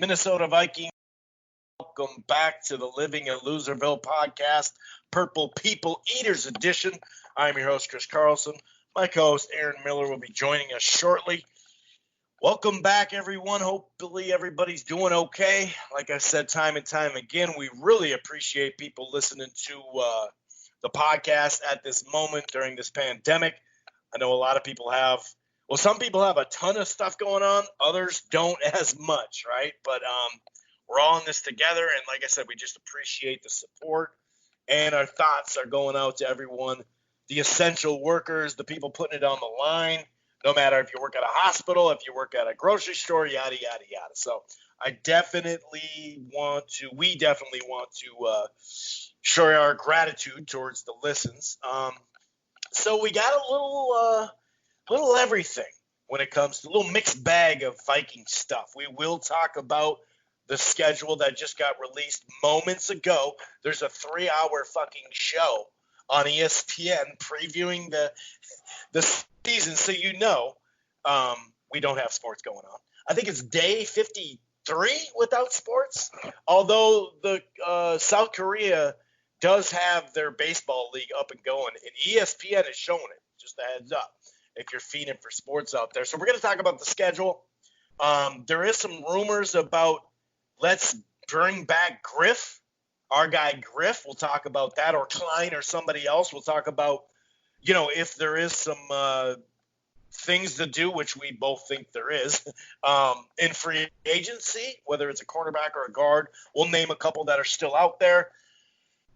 Minnesota Vikings. Welcome back to the Living in Loserville Podcast, Purple People Eaters Edition. I'm your host, Chris Carlson. My co-host, Aaron Miller, will be joining us shortly. Welcome back, everyone. Hopefully everybody's doing okay. Like I said time and time again, we really appreciate people listening to the podcast at this moment during this pandemic. I know a lot of people have, well, some people have a ton of stuff going on. Others don't as much, right? But we're all in this together. And like I said, we just appreciate the support. And our thoughts are going out to everyone, the essential workers, the people putting it on the line, no matter if you work at a hospital, if you work at a grocery store, yada, yada, yada. So we definitely want to show our gratitude towards the listens. So we got a little everything when it comes to a little mixed bag of Viking stuff. We will talk about the schedule that just got released moments ago. There's a 3-hour fucking show on ESPN previewing the season, so you know we don't have sports going on. I think it's day 53 without sports, although the South Korea does have their baseball league up and going, and ESPN is showing it. Just a heads up if you're feeding for sports out there. So we're going to talk about the schedule. There is some rumors about let's bring back Griff, our guy Griff. We'll talk about that, or Klein or somebody else. We'll talk about, if there is some things to do, which we both think there is, in free agency, whether it's a cornerback or a guard. We'll name a couple that are still out there.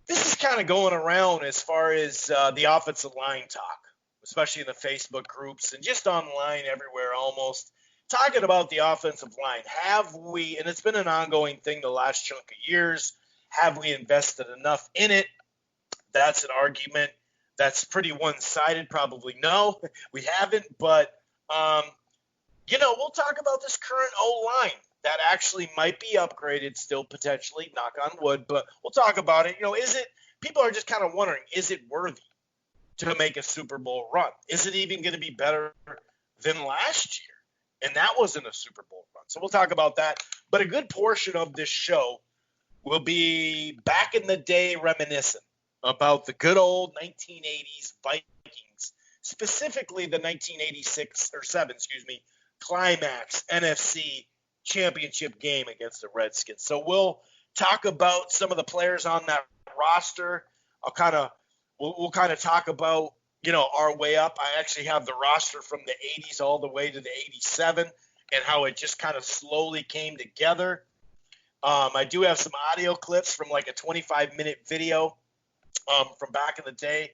This is kind of going around as far as the offensive line talk, especially in the Facebook groups and just online everywhere almost, talking about the offensive line. Have we, and it's been an ongoing thing the last chunk of years, have we invested enough in it? That's an argument that's pretty one-sided. Probably no, we haven't. But, we'll talk about this current O-line that actually might be upgraded still potentially, knock on wood, but we'll talk about it. People are just kind of wondering, is it worthy to make a Super Bowl run? Is it even going to be better than last year? And that wasn't a Super Bowl run. So we'll talk about that. But a good portion of this show will be back in the day reminiscent about the good old 1980s Vikings, specifically the 1986 Climax NFC championship game against the Redskins. So we'll talk about some of the players on that roster. We'll kind of talk about, our way up. I actually have the roster from the 80s all the way to the 87 and how it just kind of slowly came together. I do have some audio clips from like a 25-minute video from back in the day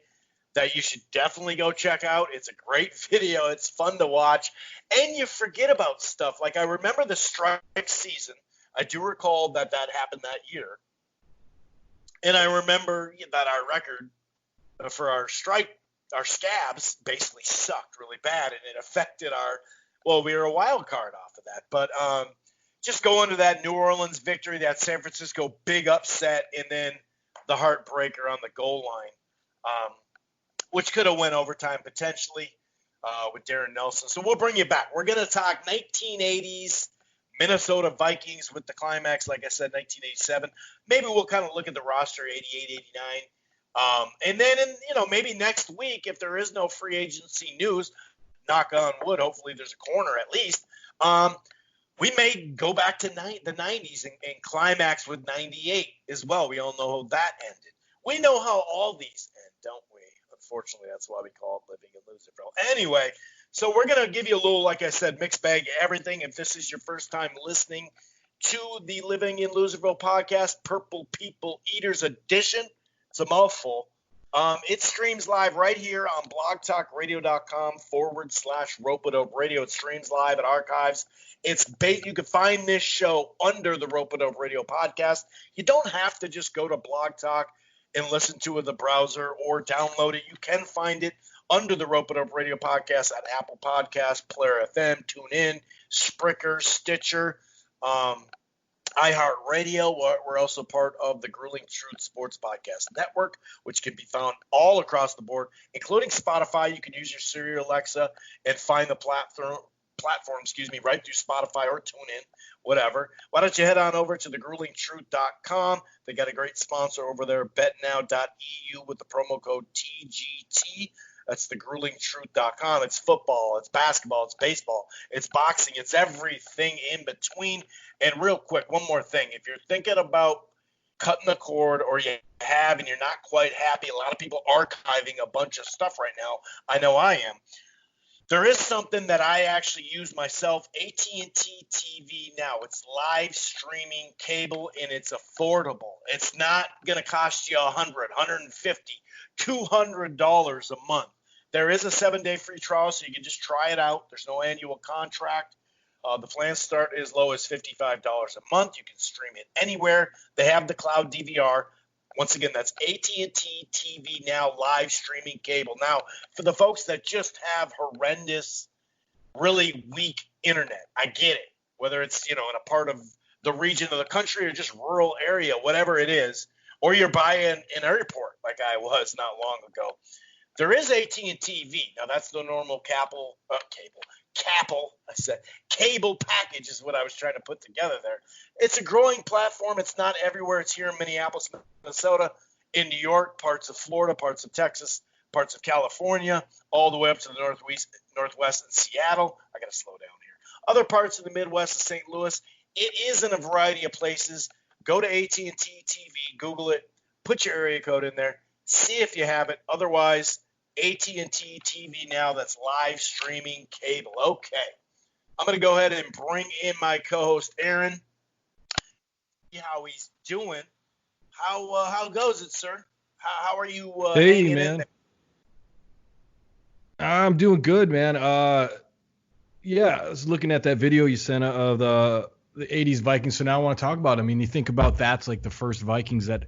that you should definitely go check out. It's a great video. It's fun to watch. And you forget about stuff. Like I remember the strike season. I do recall that happened that year. And I remember that our record for our scabs basically sucked really bad, and it affected we were a wild card off of that. But just going to that New Orleans victory, that San Francisco big upset, and then the heartbreaker on the goal line, which could have went overtime potentially with Darren Nelson. So we'll bring you back. We're going to talk 1980s Minnesota Vikings with the climax, like I said, 1987. Maybe we'll kind of look at the roster, 88, 89. And then, maybe next week, if there is no free agency news, knock on wood, hopefully there's a corner at least, we may go back to the 90s and climax with 98 as well. We all know how that ended. We know how all these end, don't we? Unfortunately, that's why we call it Living in Loserville. Anyway, so we're going to give you a little, like I said, mixed bag of everything. If this is your first time listening to the Living in Loserville podcast, Purple People Eaters Edition, it's a mouthful. It streams live right here on blogtalkradio.com/Rope-A-Dope Radio. It streams live at archives. You can find this show under the Rope-A-Dope Radio podcast. You don't have to just go to Blog Talk and listen to it in the browser or download it. You can find it under the Rope-A-Dope Radio podcast at Apple Podcasts, Player FM, TuneIn, Spreaker, Stitcher, iHeartRadio. We're also part of the Grueling Truth Sports Podcast Network, which can be found all across the board, including Spotify. You can use your Siri or Alexa and find the platform, right through Spotify or TuneIn, whatever. Why don't you head on over to thegruelingtruth.com. They got a great sponsor over there, betnow.eu with the promo code TGT. That's thegruelingtruth.com. It's football, it's basketball, it's baseball, it's boxing, it's everything in between. And real quick, one more thing. If you're thinking about cutting the cord, or you have and you're not quite happy, a lot of people archiving a bunch of stuff right now. I know I am. There is something that I actually use myself, AT&T TV Now. It's live streaming cable, and it's affordable. It's not going to cost you $100, $150, $200 a month. There is a 7-day free trial, so you can just try it out. There's no annual contract. The plans start as low as $55 a month. You can stream it anywhere. They have the cloud DVR. Once again, that's AT&T TV Now live streaming cable. Now, for the folks that just have horrendous, really weak internet, I get it. Whether it's, in a part of the region of the country or just rural area, whatever it is, or you're buying an airport like I was not long ago. There is AT&T TV. Now, that's the normal cable package is what I was trying to put together there. It's a growing platform. It's not everywhere. It's here in Minneapolis, Minnesota, in New York, parts of Florida, parts of Texas, parts of California, all the way up to the Northwest and Seattle. I got to slow down here. Other parts of the Midwest and St. Louis. It is in a variety of places. Go to AT&T TV, Google it, put your area code in there, see if you have it. Otherwise, AT&T TV Now, that's live streaming cable. Okay. I'm going to go ahead and bring in my co-host, Aaron. See how he's doing. How goes it, sir? How are you hey, man. I'm doing good, man. Yeah, I was looking at that video you sent of the 80s Vikings, so now I want to talk about it. I mean, you think about that's like the first Vikings that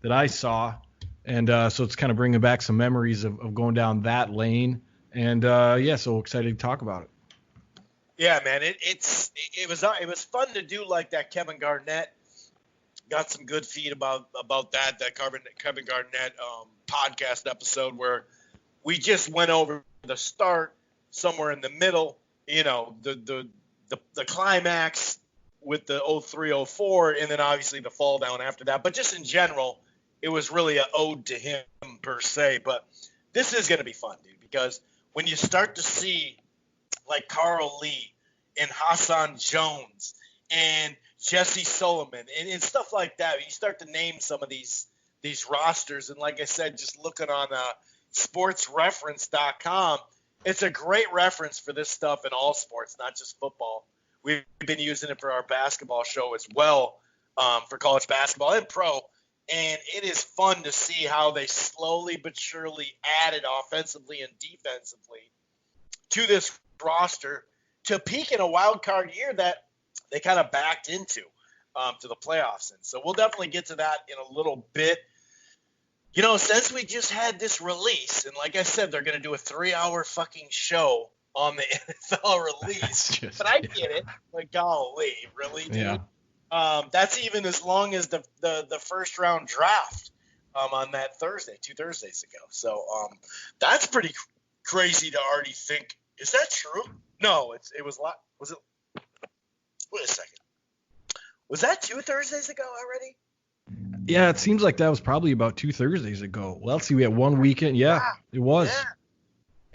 I saw. And so it's kind of bringing back some memories of going down that lane. And, so excited to talk about it. Yeah, man, it was fun to do like that. Kevin Garnett got some good feed about that Kevin Garnett podcast episode where we just went over the start, somewhere in the middle, the climax with the 03-04, and then obviously the fall down after that. But just in general, it was really an ode to him per se. But this is going to be fun, dude, because when you start to see like Carl Lee and Hassan Jones and Jesse Solomon and stuff like that, you start to name some of these rosters. And like I said, just looking on sportsreference.com, it's a great reference for this stuff in all sports, not just football. We've been using it for our basketball show as well, for college basketball and pro. And it is fun to see how they slowly but surely added offensively and defensively to this roster to peak in a wild card year that they kind of backed into to the playoffs. And so we'll definitely get to that in a little bit. Since we just had this release, and like I said, they're going to do a 3-hour fucking show on the NFL release. But I get it. Like, golly, really, dude? Yeah. That's even as long as the first round draft on that Thursday, 2 Thursdays ago. So that's pretty crazy to already think. Is that true? No, it was a lot. Was it? Wait a second. Was that 2 Thursdays ago already? Yeah, it seems like that was probably about 2 Thursdays ago. Well, let's see, we had one weekend. Yeah, wow. It was. Yeah.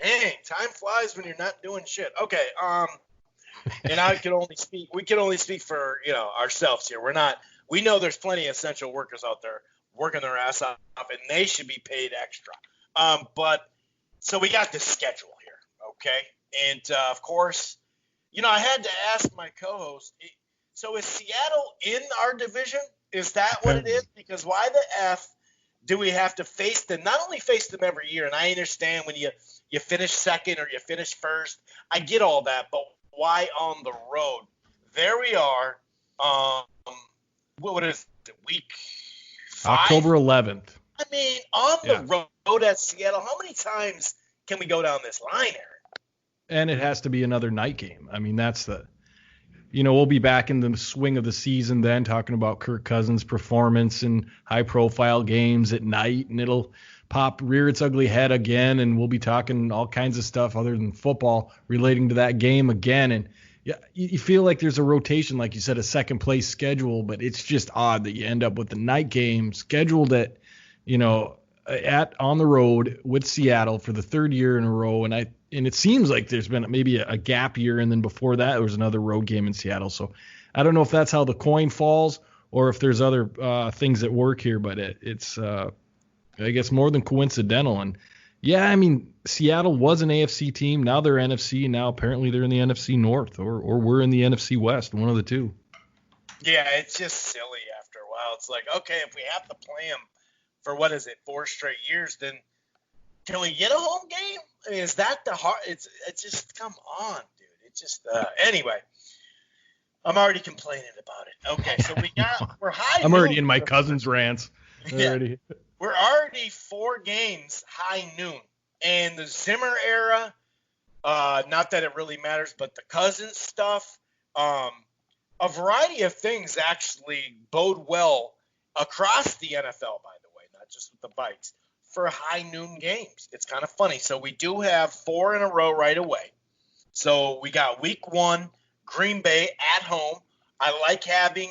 Dang, time flies when you're not doing shit. Okay, and we can only speak for, ourselves here. We know there's plenty of essential workers out there working their ass off, and they should be paid extra. But so we got this schedule here, okay? And of course, I had to ask my co-host, so is Seattle in our division? Is that what it is? Because why the F do we have to not only face them every year, and I understand when you finish second or you finish first, I get all that, but why on the road? There we are. What is it, week 5? October 11th. I mean, on the road at Seattle, how many times can we go down this line, Aaron? And it has to be another night game. I mean, that's we'll be back in the swing of the season then, talking about Kirk Cousins' performance in high-profile games at night, and it'll rear its ugly head again, and we'll be talking all kinds of stuff other than football relating to that game again. And yeah, you feel like there's a rotation, like you said, a second place schedule, but it's just odd that you end up with the night game scheduled at, on the road with Seattle for the third year in a row. And it seems like there's been maybe a gap year, and then before that there was another road game in Seattle. So I don't know if that's how the coin falls or if there's other things at work here, but it's I guess more than coincidental. And yeah, I mean, Seattle was an AFC team. Now they're NFC, and now apparently they're in the NFC North, or we're in the NFC West, one of the two. Yeah, it's just silly after a while. It's like, okay, if we have to play them for, 4 straight years, then can we get a home game? I mean, is that the hard? It's just, come on, dude. It's just, anyway. I'm already complaining about it. Okay, so we're high. I'm already in my cousin's rants. Already. Yeah. We're already 4 games high noon. And the Zimmer era, not that it really matters, but the Cousins stuff, a variety of things actually bode well across the NFL, by the way, not just with the Vikes, for high noon games. It's kind of funny. So we do have 4 in a row right away. So we got week 1, Green Bay at home. I like having,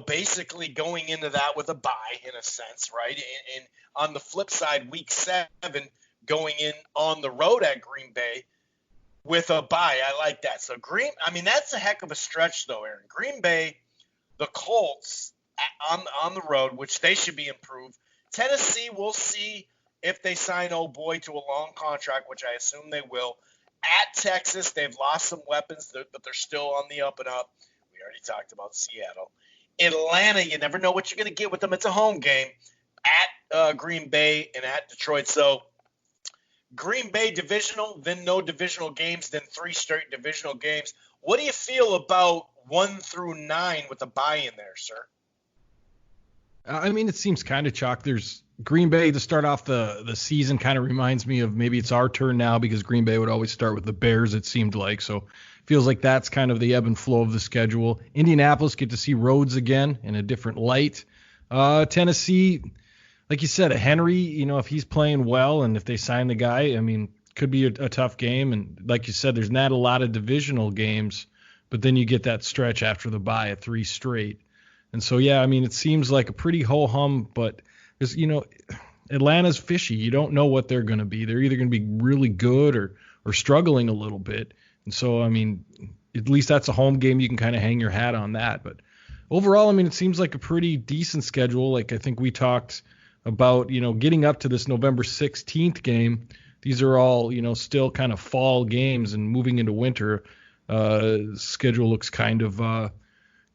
basically going into that with a bye in a sense, right? And on the flip side, week 7, going in on the road at Green Bay with a bye. I like that. So that's a heck of a stretch though, Aaron. Green Bay, the Colts on the road, which they should be improved. Tennessee, we'll see if they sign old boy to a long contract, which I assume they will. At Texas, they've lost some weapons, but they're still on the up and up. We already talked about Seattle. Atlanta, you never know what you're going to get with them. It's a home game at Green Bay and at Detroit. So Green Bay divisional, then no divisional games, then 3 straight divisional games. What do you feel about 1 through 9 with a bye in there, sir? I mean, it seems kind of chalk. There's Green Bay to start off the season kind of reminds me of maybe it's our turn now, because Green Bay would always start with the Bears, it seemed like. So feels like that's kind of the ebb and flow of the schedule. Indianapolis, get to see Rhodes again in a different light. Tennessee, like you said, a Henry, if he's playing well and if they sign the guy, I mean, could be a tough game. And like you said, there's not a lot of divisional games, but then you get that stretch after the bye at 3 straight. And so, yeah, I mean, it seems like a pretty ho-hum, but there's, Atlanta's fishy. You don't know what they're going to be. They're either going to be really good or struggling a little bit. And so, I mean, at least that's a home game. You can kind of hang your hat on that. But overall, I mean, it seems like a pretty decent schedule. Like I think we talked about, getting up to this November 16th game. These are all, still kind of fall games, and moving into winter, schedule looks kind of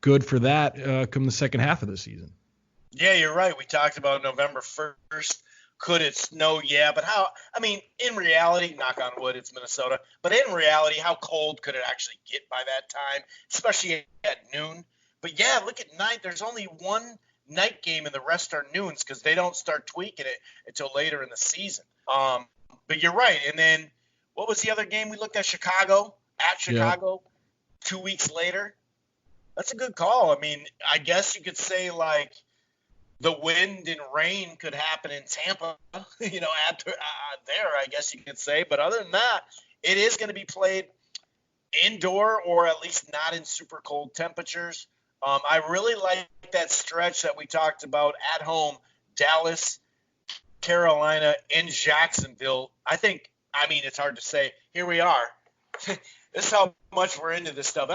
good for that come the second half of the season. Yeah, you're right. We talked about November 1st. Could it snow? Yeah, but how? I mean, in reality, knock on wood, it's Minnesota. But in reality, how cold could it actually get by that time, especially at noon? But yeah, look at night. There's only 1 night game, and the rest are noons because they don't start tweaking it until later in the season. But you're right. And then what was the other game we looked at? Chicago, at Chicago, 2 weeks later. That's a good call. I mean, I guess you could say like the wind and rain could happen in Tampa, after there, I guess you could say. But other than that, it is going to be played indoor, or at least not in super cold temperatures. I really like that stretch that we talked about at home, Dallas, Carolina, and Jacksonville. It's hard to say. Here we are. This is how much we're into this stuff.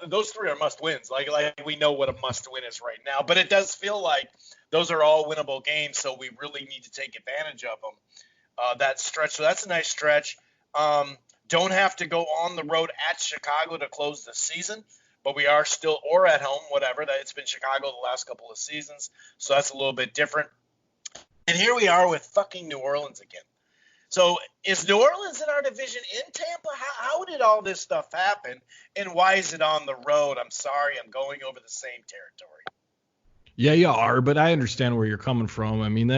Those 3 are must wins. Like we know what a must win is right now, but it does feel like those are all winnable games. So we really need to take advantage of them. That stretch. So that's a nice stretch. Don't have to go on the road at Chicago to close the season, but we are still, or at home, whatever. That it's been Chicago the last couple of seasons, so that's a little bit different. And here we are with fucking New Orleans again. So is New Orleans in our division in Tampa? How did all this stuff happen, and why is it on the road? I'm sorry, I'm going over the same territory. Yeah, you are, but I understand where you're coming from. I mean,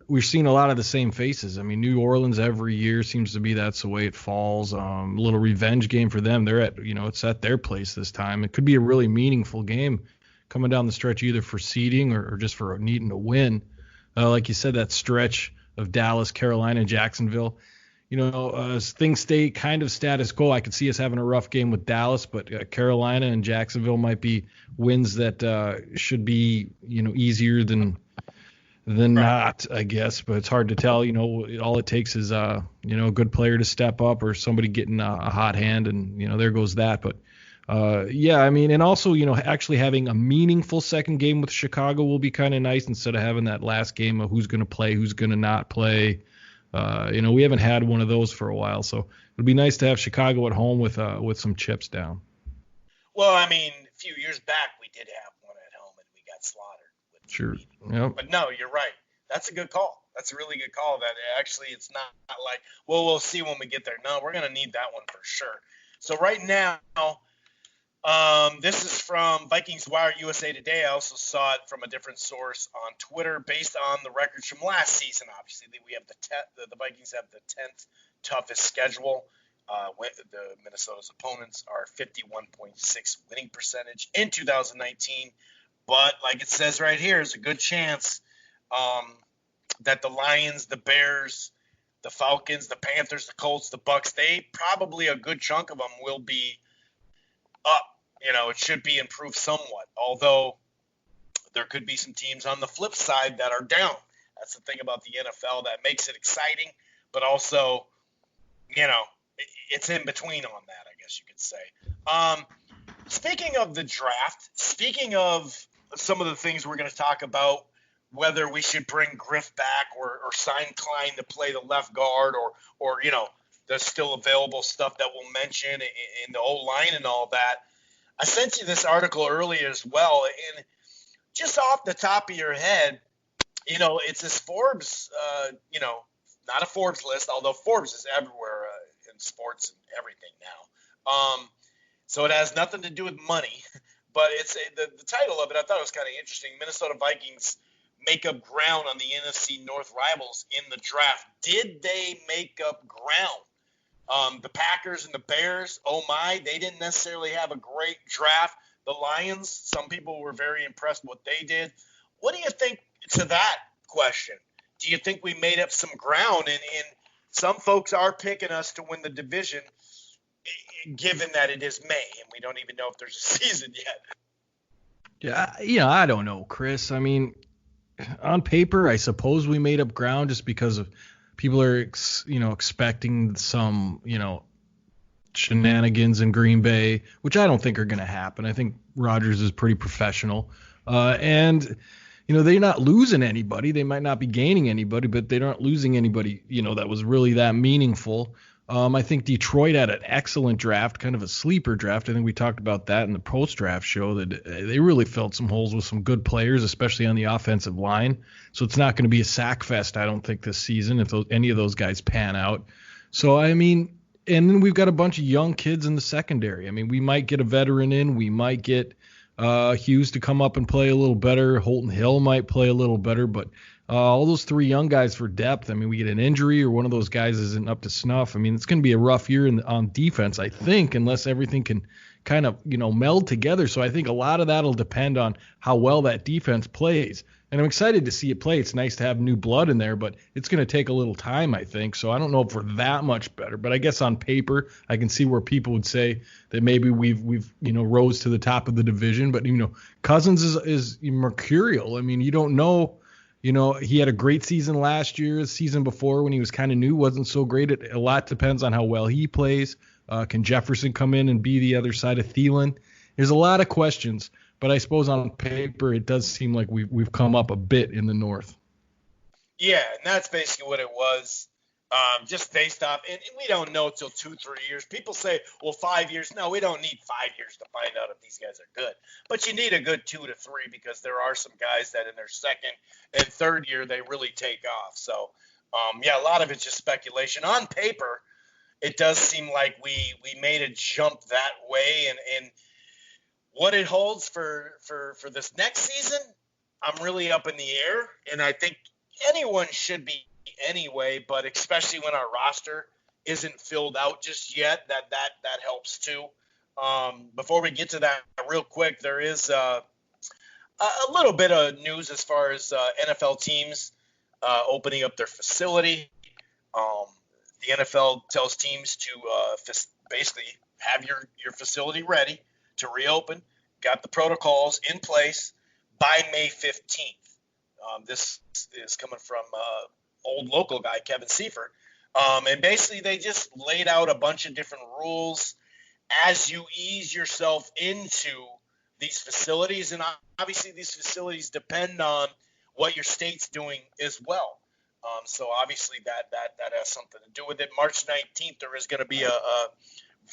we're seeing a lot of the same faces. I mean, New Orleans every year seems to be that's the way it falls. A little revenge game for them. They're at, it's at their place this time. It could be a really meaningful game coming down the stretch, either for seeding or just for needing to win. like you said, that stretch of Dallas, Carolina, and Jacksonville. As things stay kind of status quo, I could see us having a rough game with Dallas, but Carolina and Jacksonville might be wins that should be, easier than not, I guess. But it's hard to tell. All it takes is, a good player to step up or somebody getting a hot hand, and, there goes that. But, and also, actually having a meaningful second game with Chicago will be kind of nice instead of having that last game of who's going to play, who's going to not play. We haven't had one of those for a while, so it'd be nice to have Chicago at home with some chips down. Well, a few years back we did have one at home and we got slaughtered. Sure. Yep. But no, you're right. That's a good call. That's a really good call. That actually it's not like, well, we'll see when we get there. No, we're gonna need that one for sure. So right now, this is from Vikings Wire USA Today. I also saw it from a different source on Twitter, based on the records from last season. Obviously, we have the Vikings have the 10th toughest schedule. The Minnesota's opponents are 51.6 winning percentage in 2019. But like it says right here, there's a good chance that the Lions, the Bears, the Falcons, the Panthers, the Colts, the Bucks, probably a good chunk of them will be up. It should be improved somewhat, although there could be some teams on the flip side that are down. That's the thing about the NFL that makes it exciting, but also, it's in between on that, I guess you could say. Speaking of the draft, speaking of some of the things we're going to talk about, whether we should bring Griff back or sign Klein to play the left guard or the still available stuff that we'll mention in the O-line and all that, I sent you this article earlier as well, and just off the top of your head, it's this Forbes, not a Forbes list, although Forbes is everywhere in sports and everything now. So it has nothing to do with money, but it's the title of it. I thought it was kind of interesting. Minnesota Vikings make up ground on the NFC North rivals in the draft. Did they make up ground? The Packers and the Bears, oh my, they didn't necessarily have a great draft. The Lions, some people were very impressed with what they did. What do you think to that question? Do you think we made up some ground? And some folks are picking us to win the division, given that it is May and we don't even know if there's a season yet. Yeah, I don't know, Chris. On paper, I suppose we made up ground just because of people are, expecting some, shenanigans in Green Bay, which I don't think are going to happen. I think Rodgers is pretty professional. And they're not losing anybody. They might not be gaining anybody, but they aren't losing anybody, that was really that meaningful. I think Detroit had an excellent draft, kind of a sleeper draft. I think we talked about that in the post-draft show, that they really filled some holes with some good players, especially on the offensive line. So it's not going to be a sack fest, I don't think, this season if any of those guys pan out. So, and then we've got a bunch of young kids in the secondary. We might get a veteran in. We might get Hughes to come up and play a little better. Holton Hill might play a little better, but all those three young guys for depth. We get an injury or one of those guys isn't up to snuff. It's going to be a rough year on defense, I think, unless everything can kind of, meld together. So I think a lot of that will depend on how well that defense plays. And I'm excited to see it play. It's nice to have new blood in there, but it's going to take a little time, I think. So I don't know if we're that much better, but I guess on paper, I can see where people would say that maybe we've rose to the top of the division. But, Cousins is mercurial. You don't know. He had a great season last year. The season before, when he was kind of new, wasn't so great. A lot depends on how well he plays. Can Jefferson come in and be the other side of Thielen? There's a lot of questions, but I suppose on paper it does seem like we've come up a bit in the North. Yeah, and that's basically what it was. Just based off, and we don't know till 2-3 years. People say, well, 5 years. No, we don't need 5 years to find out if these guys are good. But you need a good 2 to 3 because there are some guys that in their second and third year they really take off. So, a lot of it's just speculation. On paper, it does seem like we made a jump that way, and what it holds for this next season, I'm really up in the air, and I think anyone should be anyway, but especially when our roster isn't filled out just yet, that helps too. Before we get to that real quick, there is a little bit of news as far as NFL teams opening up their facility. The NFL tells teams to basically have your facility ready to reopen. Got the protocols in place by May 15th. This is coming from old local guy, Kevin Seifert. And basically they just laid out a bunch of different rules as you ease yourself into these facilities. And obviously these facilities depend on what your state's doing as well. So obviously that has something to do with it. March 19th, there is going to be a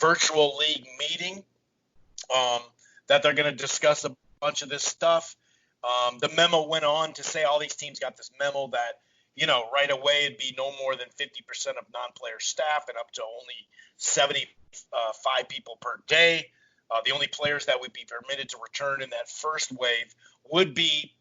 virtual league meeting that they're going to discuss a bunch of this stuff. The memo went on to say all these teams got this memo that, right away it'd be no more than 50% of non-player staff and up to only 75 people per day. The only players that would be permitted to return in that first wave would be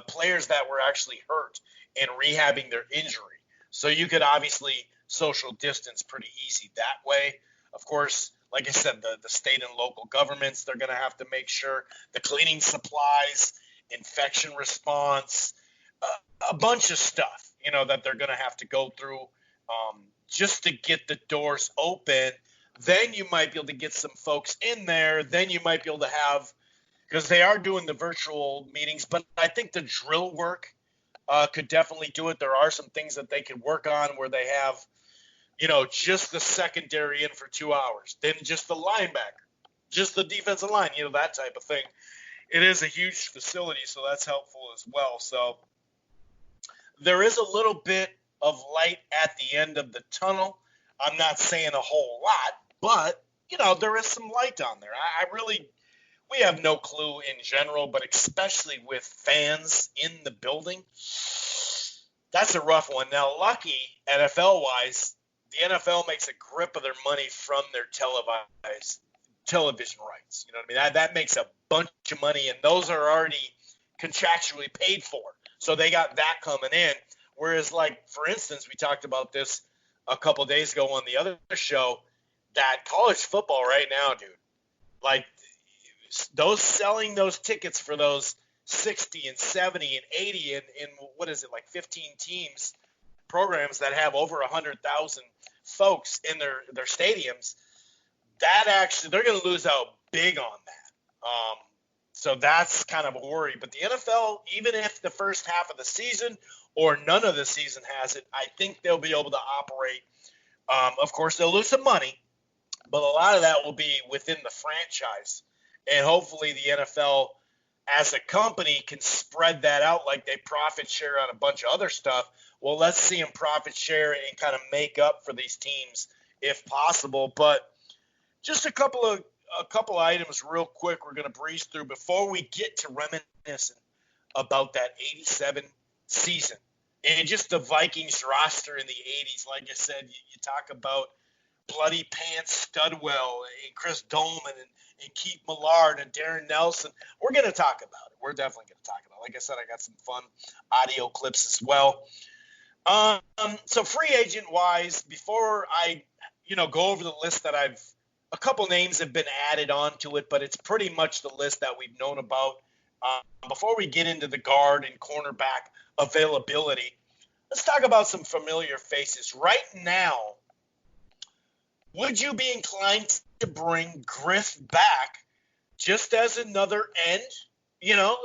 players that were actually hurt and rehabbing their injury. So you could obviously social distance pretty easy that way. Of course, like I said, the state and local governments, they're going to have to make sure the cleaning supplies, infection response, a bunch of stuff, that they're going to have to go through just to get the doors open. Then you might be able to get some folks in there. Then you might be able to have, because they are doing the virtual meetings, but I think the drill work could definitely do it. There are some things that they could work on where they have, just the secondary in for 2 hours, then just the linebacker, just the defensive line, that type of thing. It is a huge facility, so that's helpful as well. So there is a little bit of light at the end of the tunnel. I'm not saying a whole lot, but, there is some light on there. We have no clue in general, but especially with fans in the building, that's a rough one. Now, lucky, NFL-wise, the NFL makes a grip of their money from their television rights. You know what I mean? That makes a bunch of money, and those are already contractually paid for. So they got that coming in. Whereas, like, for instance, we talked about this a couple days ago on the other show, that college football right now, dude, like, selling those tickets for those 60 and 70 and 80 and what is it, like 15 teams, programs that have over 100,000 folks in their stadiums, that actually they're going to lose out big on that. So that's kind of a worry. But the NFL, even if the first half of the season or none of the season has it, I think they'll be able to operate. Of course, they'll lose some money, but a lot of that will be within the franchise. And hopefully the NFL as a company can spread that out like they profit share on a bunch of other stuff. Well, let's see them profit share and kind of make up for these teams if possible. But just a couple of items real quick we're going to breeze through before we get to reminiscing about that 87 season. And just the Vikings roster in the 80s. Like I said, you talk about Bloody Pants Studwell and Chris Dolman and Keith Millard and Darren Nelson. We're going to talk about it. We're definitely going to talk about it. Like I said, I got some fun audio clips as well. So free agent wise, before I, go over the list that a couple names have been added on to it, but it's pretty much the list that we've known about. Before we get into the guard and cornerback availability, let's talk about some familiar faces. Right now, would you be inclined to bring Griff back just as another end,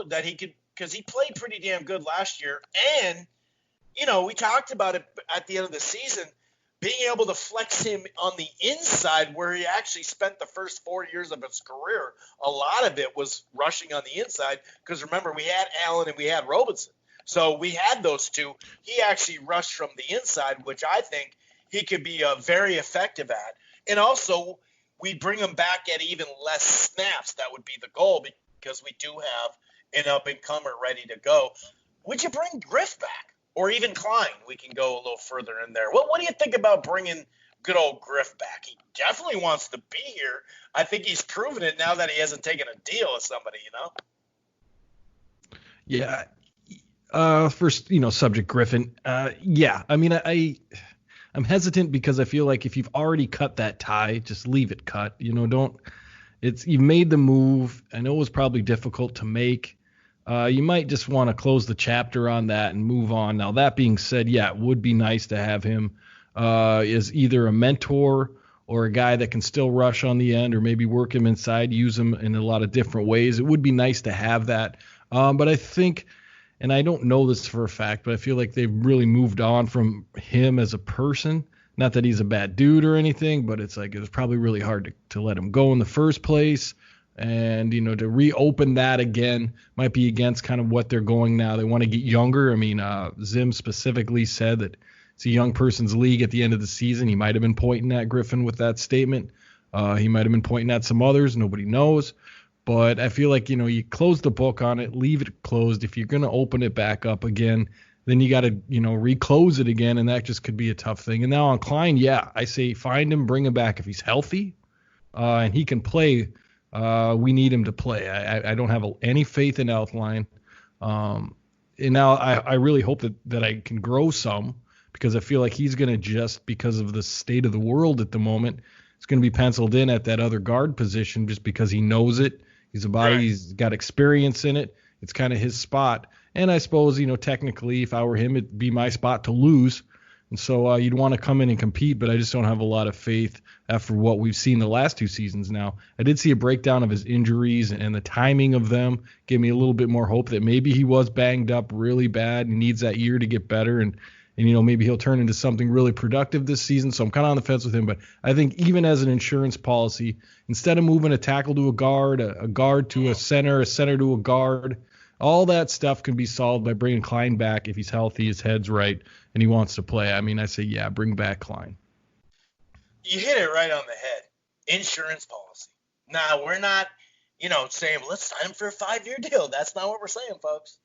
that he could, because he played pretty damn good last year. And, we talked about it at the end of the season, being able to flex him on the inside where he actually spent the first 4 years of his career. A lot of it was rushing on the inside because, remember, we had Allen and we had Robinson. So we had those two. He actually rushed from the inside, which I think he could be very effective at. And also, we bring him back at even less snaps. That would be the goal because we do have an up-and-comer ready to go. Would you bring Griff back? Or even Klein? We can go a little further in there. What do you think about bringing good old Griff back? He definitely wants to be here. I think he's proven it now that he hasn't taken a deal with somebody, Yeah. First, subject Griffin. Yeah. I mean, I'm hesitant because I feel like if you've already cut that tie, just leave it cut. You've made the move. I know it was probably difficult to make. you might just want to close the chapter on that and move on. Now, that being said, yeah, it would be nice to have him as either a mentor or a guy that can still rush on the end, or maybe work him inside, use him in a lot of different ways. It would be nice to have that. But I think, and I don't know this for a fact, but I feel like they've really moved on from him as a person. Not that he's a bad dude or anything, but it's like it was probably really hard to let him go in the first place. And, to reopen that again might be against kind of what they're going now. They want to get younger. I mean, Zim specifically said that it's a young person's league at the end of the season. He might have been pointing at Griffin with that statement. He might have been pointing at some others. Nobody knows. But I feel like, you close the book on it, leave it closed. If you're going to open it back up again, then you got to, reclose it again, and that just could be a tough thing. And now on Klein, yeah, I say find him, bring him back if he's healthy and he can play. We need him to play. I don't have any faith in Elfline. And now I really hope that I can grow some, because I feel like he's going to, just because of the state of the world at the moment, it's going to be penciled in at that other guard position just because he knows it. He's a body. Right. He's got experience in it. It's kind of his spot. And I suppose, technically, if I were him, it'd be my spot to lose. And so you'd want to come in and compete, but I just don't have a lot of faith after what we've seen the last 2 seasons now. I did see a breakdown of his injuries, and the timing of them gave me a little bit more hope that maybe he was banged up really bad and needs that year to get better. And maybe he'll turn into something really productive this season. So I'm kind of on the fence with him. But I think even as an insurance policy, instead of moving a tackle to a guard to a center to a guard, all that stuff can be solved by bringing Klein back if he's healthy, his head's right, and he wants to play. I mean, I say, yeah, bring back Klein. You hit it right on the head. Insurance policy. Now, we're not, saying, well, let's sign him for a 5-year deal. That's not what we're saying, folks.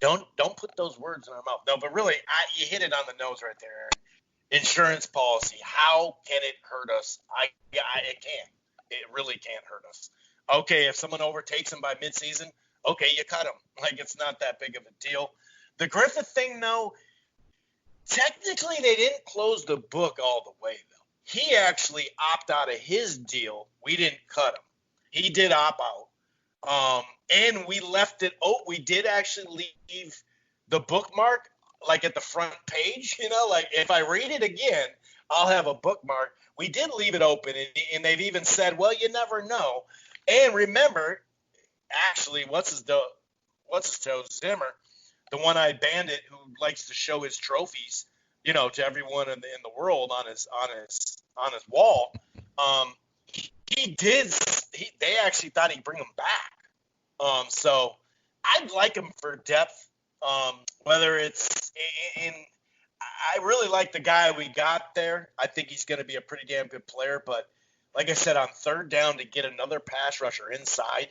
Don't put those words in our mouth. No, but really, you hit it on the nose right there, Aaron. Insurance policy. How can it hurt us? It can't. It really can't hurt us. Okay, if someone overtakes him by midseason, okay, you cut him. Like, it's not that big of a deal. The Griffith thing, though, technically they didn't close the book all the way, though. He actually opted out of his deal. We didn't cut him. He did opt out. And we left it. We did actually leave the bookmark like at the front page. Like if I read it again, I'll have a bookmark. We did leave it open, and they've even said, well, you never know. And remember, actually, what's his toe, Zimmer, the one-eyed bandit who likes to show his trophies, to everyone in the world on his wall. They actually thought he'd bring him back. So I'd like him for depth, whether it's in I really like the guy we got there. I think he's going to be a pretty damn good player. But like I said, on third down to get another pass rusher inside,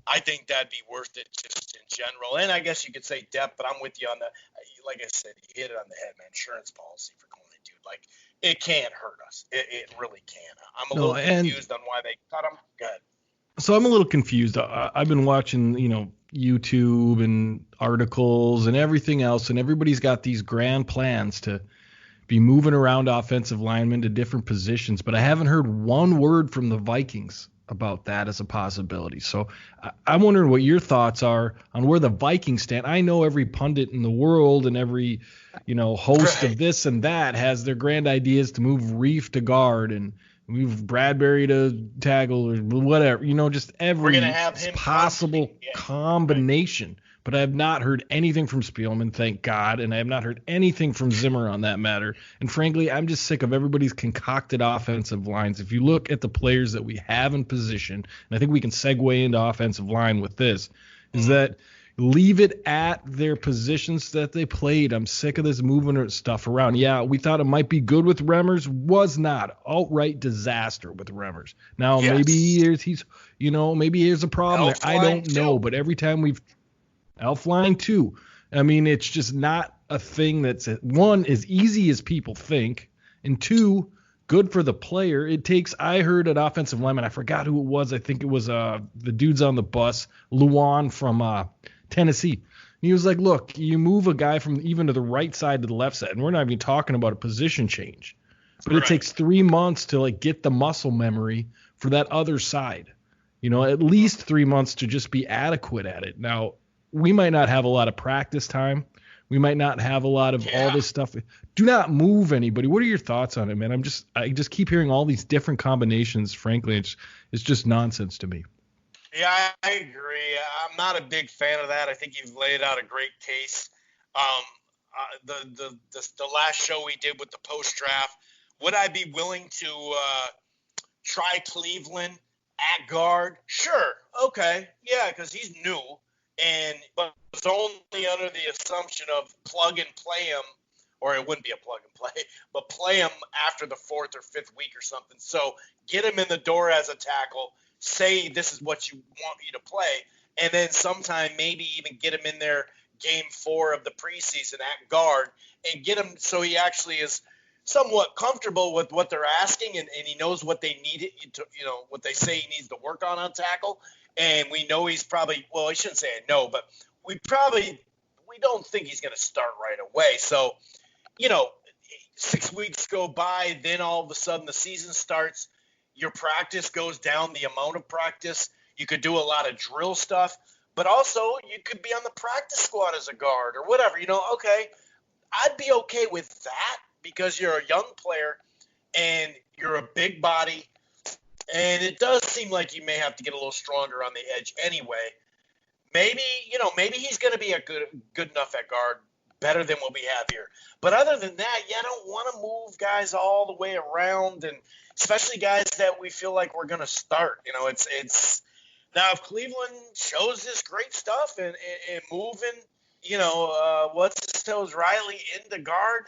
I think that'd be worth it just in general. And I guess you could say depth, but I'm with you on the – like I said, you hit it on the head, man. Insurance policy for Coleman, dude. Like, it can't hurt us. It really can. I'm a little confused on why they cut him. Go ahead. So I'm a little confused. I've been watching, YouTube and articles and everything else, and everybody's got these grand plans to be moving around offensive linemen to different positions, but I haven't heard one word from the Vikings about that as a possibility. So I'm wondering what your thoughts are on where the Vikings stand. I know every pundit in the world and every, host of this and that has their grand ideas to move Reef to guard and move Bradbury to tackle or whatever, just every possible combination. Right. But I have not heard anything from Spielman, thank God, and I have not heard anything from Zimmer on that matter. And frankly, I'm just sick of everybody's concocted offensive lines. If you look at the players that we have in position, and I think we can segue into offensive line with this, is that leave it at their positions that they played. I'm sick of this moving stuff around. Yeah, we thought it might be good with Remmers. Was not. Outright disaster with Remmers. Now, maybe here's a problem there. I don't know. But every time we've Elfline too. I mean, it's just not a thing that's, one, as easy as people think, and two, good for the player. It takes, I heard an offensive lineman, I forgot who it was. I think it was the dudes on the bus, Luan from Tennessee. He was like, look, you move a guy from even to the right side to the left side, and we're not even talking about a position change. But It takes 3 months to get the muscle memory for that other side. At least 3 months to just be adequate at it. Now, we might not have a lot of practice time. We might not have a lot of all this stuff. Do not move anybody. What are your thoughts on it, man? I just keep hearing all these different combinations. Frankly, it's just nonsense to me. Yeah, I agree. I'm not a big fan of that. I think you've laid out a great case. The last show we did with the post draft, would I be willing to try Cleveland at guard? Sure. Okay. Yeah, because he's new. But it's only under the assumption of plug and play him, or it wouldn't be a plug and play, but play him after the 4th or 5th week or something. So get him in the door as a tackle, say this is what you want you to play, and then sometime maybe even get him in there game 4 of the preseason at guard and get him so he actually is somewhat comfortable with what they're asking and he knows what they need to, what they say he needs to work on tackle. And we know he's probably, well, I shouldn't say I know, but we don't think he's going to start right away. So, 6 weeks go by, then all of a sudden the season starts. Your practice goes down, the amount of practice. You could do a lot of drill stuff, but also you could be on the practice squad as a guard or whatever. Okay, I'd be okay with that because you're a young player and you're a big body. And it does seem like you may have to get a little stronger on the edge anyway. Maybe he's going to be a good enough at guard, better than what we have here. But other than that, I don't want to move guys all the way around, and especially guys that we feel like we're going to start. It's now if Cleveland shows this great stuff and moving, what's his toes Riley into guard.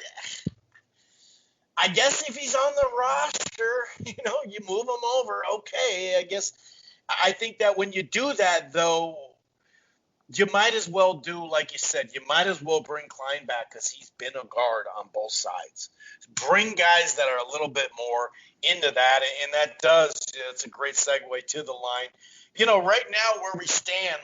I guess if he's on the roster, you move him over. Okay, I guess. I think that when you do that, though, you might as well do, like you said, you might as well bring Klein back because he's been a guard on both sides. Bring guys that are a little bit more into that, and that does, it's a great segue to the line. Right now where we stand,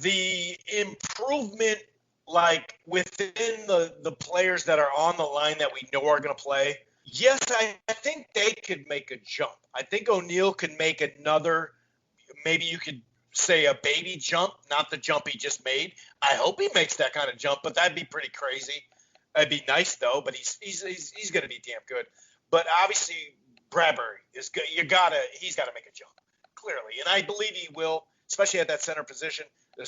the improvement like within the players that are on the line that we know are going to play, yes, I think they could make a jump. I think O'Neal could make another, maybe you could say a baby jump, not the jump he just made. I hope he makes that kind of jump, but that'd be pretty crazy. It'd be nice though, but he's going to be damn good. But obviously Bradbury is good. He's got to make a jump clearly, and I believe he will, especially at that center position. The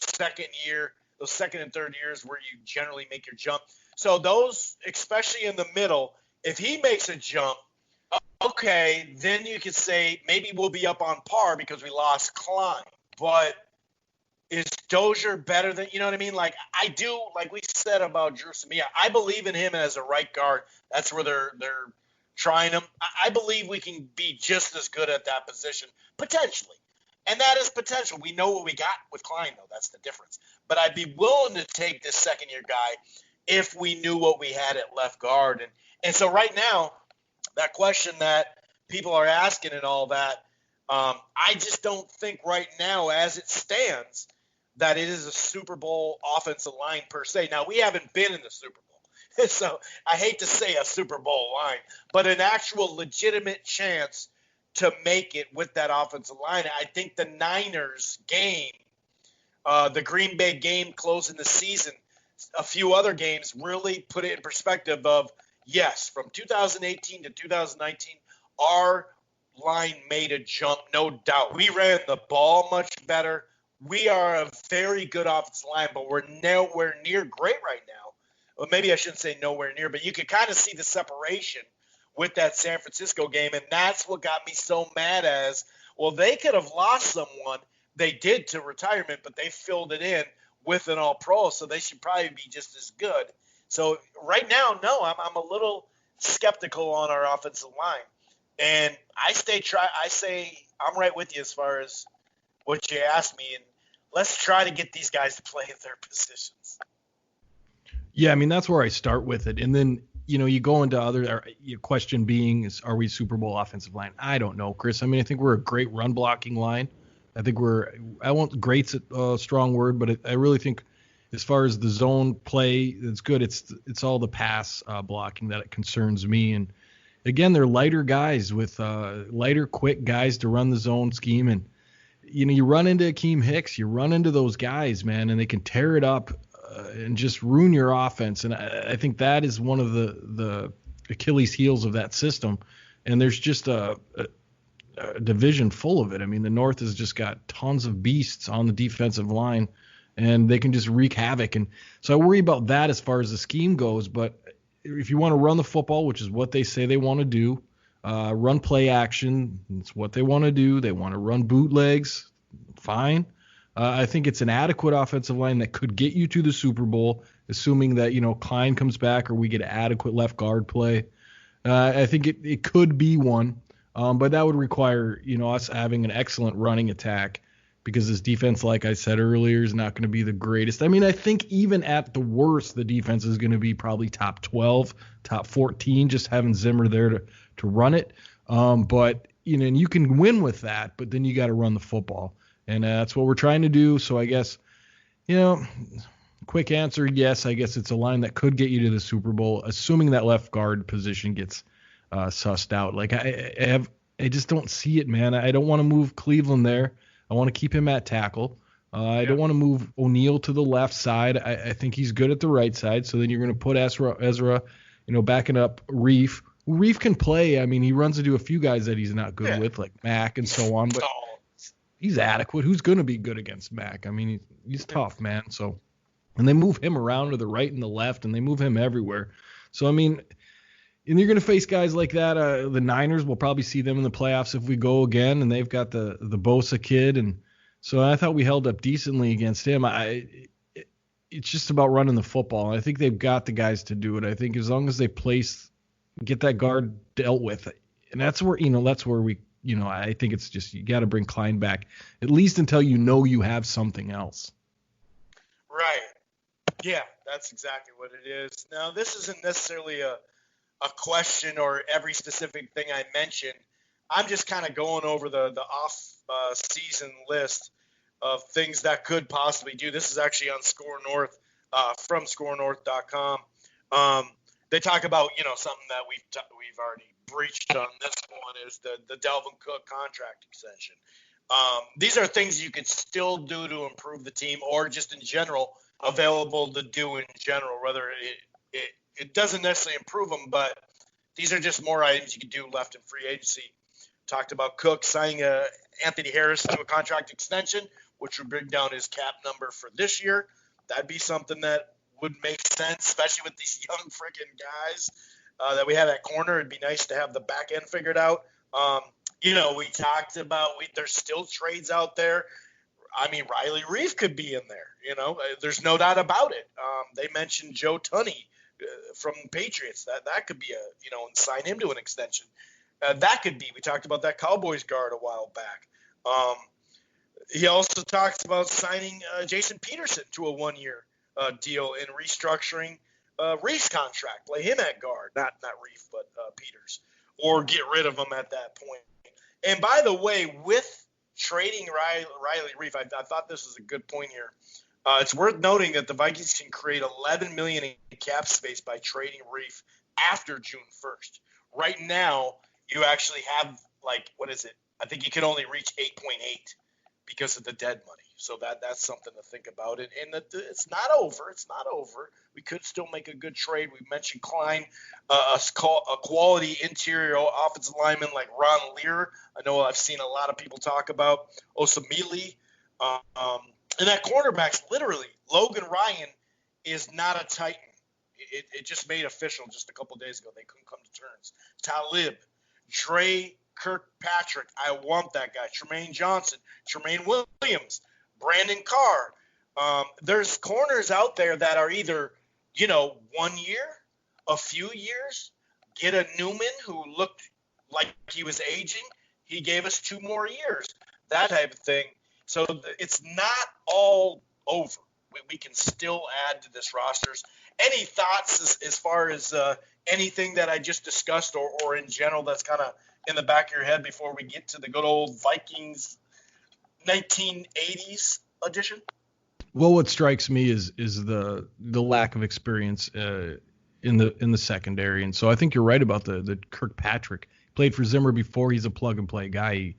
those second and third years where you generally make your jump. So those, especially in the middle, if he makes a jump, okay, then you could say maybe we'll be up on par because we lost Klein. But is Dozier better than, you know what I mean? Like I do, like we said about Drew Samia, I believe in him as a right guard. That's where they're trying him. I believe we can be just as good at that position, potentially. And that is potential. We know what we got with Klein, though. That's the difference. But I'd be willing to take this second-year guy if we knew what we had at left guard. And so right now, that question that people are asking and all that, I just don't think right now, as it stands, that it is a Super Bowl offensive line per se. Now, we haven't been in the Super Bowl. So I hate to say a Super Bowl line, but an actual legitimate chance to make it with that offensive line. I think the Niners game, the Green Bay game closing the season, a few other games really put it in perspective of, yes, from 2018 to 2019, our line made a jump, no doubt. We ran the ball much better. We are a very good offensive line, but we're nowhere near great right now. Well, maybe I shouldn't say nowhere near, but you could kind of see the separation with that San Francisco game, and that's what got me so mad as, well, they could have lost someone. They did to retirement, but they filled it in with an all-pro, so they should probably be just as good. So right now, no, I'm a little skeptical on our offensive line. And I say I'm right with you as far as what you asked me, and let's try to get these guys to play in their positions. Yeah, I mean, that's where I start with it. And then, you go into your question being, are we Super Bowl offensive line? I don't know, Chris. I mean, I think we're a great run blocking line. I think I won't great's a strong word, but I really think as far as the zone play, it's good. It's all the pass blocking that it concerns me. And again, they're lighter guys with lighter, quick guys to run the zone scheme. And you run into Akeem Hicks, you run into those guys, man, and they can tear it up and just ruin your offense. And I think that is one of the Achilles heels of that system. And there's just a division full of it. I mean, the North has just got tons of beasts on the defensive line, and they can just wreak havoc. And so I worry about that as far as the scheme goes. But if you want to run the football, which is what they say they want to do, run play action, it's what they want to do. They want to run bootlegs, fine. I think it's an adequate offensive line that could get you to the Super Bowl, assuming that, Klein comes back or we get adequate left guard play. I think it could be one, but that would require, us having an excellent running attack, because this defense, like I said earlier, is not going to be the greatest. I mean, I think even at the worst, the defense is going to be probably top 12, top 14, just having Zimmer there to run it. But, and you can win with that, but then you got to run the football. And that's what we're trying to do. So I guess, quick answer, yes, I guess it's a line that could get you to the Super Bowl, assuming that left guard position gets sussed out. Like I just don't see it, man. I don't want to move Cleveland there. I want to keep him at tackle. I don't want to move O'Neal to the left side. I think he's good at the right side. So then you're going to put Ezra, backing up Reef. Reef can play. I mean, he runs into a few guys that he's not good with, like Mack and so on. But he's adequate. Who's going to be good against Mack? I mean, he's tough, man. So, and they move him around to the right and the left, and they move him everywhere. So, I mean, and you're going to face guys like that. The Niners, we'll probably see them in the playoffs if we go again, and they've got the Bosa kid. And so I thought we held up decently against him. It's just about running the football, and I think they've got the guys to do it. I think as long as they get that guard dealt with, and that's where we, I think it's just you got to bring Klein back, at least until you have something else. Right. Yeah, that's exactly what it is. Now, this isn't necessarily a question or every specific thing I mentioned. I'm just kind of going over the off-season list of things that could possibly do. This is actually on Score North, from ScoreNorth.com. They talk about, something that we've already breached on this one is the Dalvin Cook contract extension. These are things you could still do to improve the team, or just in general available to do in general, whether it doesn't necessarily improve them, but these are just more items you can do left in free agency. Talked about Cook signing Anthony Harris to a contract extension, which would bring down his cap number for this year. That'd be something that would make sense, especially with these young freaking guys that we have at corner. It'd be nice to have the back end figured out. We talked about there's still trades out there. I mean, Riley Reef could be in there. There's no doubt about it. They mentioned Joe Tunney from Patriots. That could be and sign him to an extension. That could be. We talked about that Cowboys guard a while back. He also talks about signing Jason Peterson to a 1-year deal and restructuring Reef's contract. Play him at guard, not Reef, but Peters, or get rid of him at that point. And by the way, with trading Riley Reef, I thought this was a good point here. It's worth noting that the Vikings can create $11 million in cap space by trading Reef after June 1st. Right now, you actually have I think you can only reach 8.8 because of the dead money. So that's something to think about. And it's not over. It's not over. We could still make a good trade. We mentioned Klein, a quality interior offensive lineman like Ron Lear. I know I've seen a lot of people talk about Osamili. And that cornerback's literally, Logan Ryan is not a Titan. It just made official just a couple days ago. They couldn't come to terms. Talib, Dre Kirkpatrick, I want that guy. Tremaine Johnson, Tremaine Williams, Brandon Carr. There's corners out there that are either, 1 year, a few years. Get a Newman who looked like he was aging. He gave us 2 more years. That type of thing. So it's not all over. We can still add to this rosters. Any thoughts as far as anything that I just discussed or in general that's kind of in the back of your head before we get to the good old Vikings 1980s edition? Well, what strikes me is the lack of experience in the secondary, and so I think you're right about the Kirkpatrick. Played for Zimmer before. He's a plug and play guy.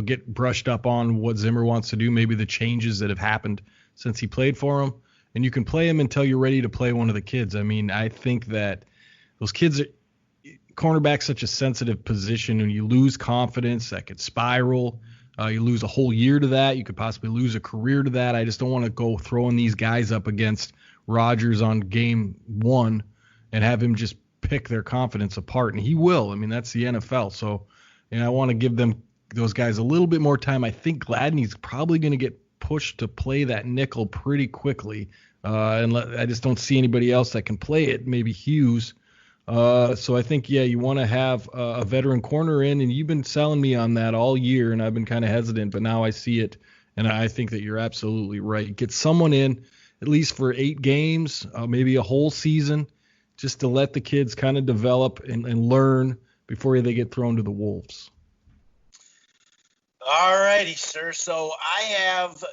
get brushed up on what Zimmer wants to do, maybe the changes that have happened since he played for him. And you can play him until you're ready to play one of the kids. I mean, I think that those kids, cornerback's such a sensitive position, and you lose confidence, that could spiral. You lose a whole year to that. You could possibly lose a career to that. I just don't want to go throwing these guys up against Rodgers on game one and have him just pick their confidence apart. And he will. I mean, that's the NFL. So, I want to give those guys a little bit more time. I think Gladney's probably going to get pushed to play that nickel pretty quickly. I just don't see anybody else that can play it. Maybe Hughes. So I think, you want to have a veteran corner in, and you've been selling me on that all year, and I've been kind of hesitant, but now I see it, and I think that you're absolutely right. Get someone in at least for 8 games, maybe a whole season, just to let the kids kind of develop and learn before they get thrown to the wolves. All righty, sir. So I have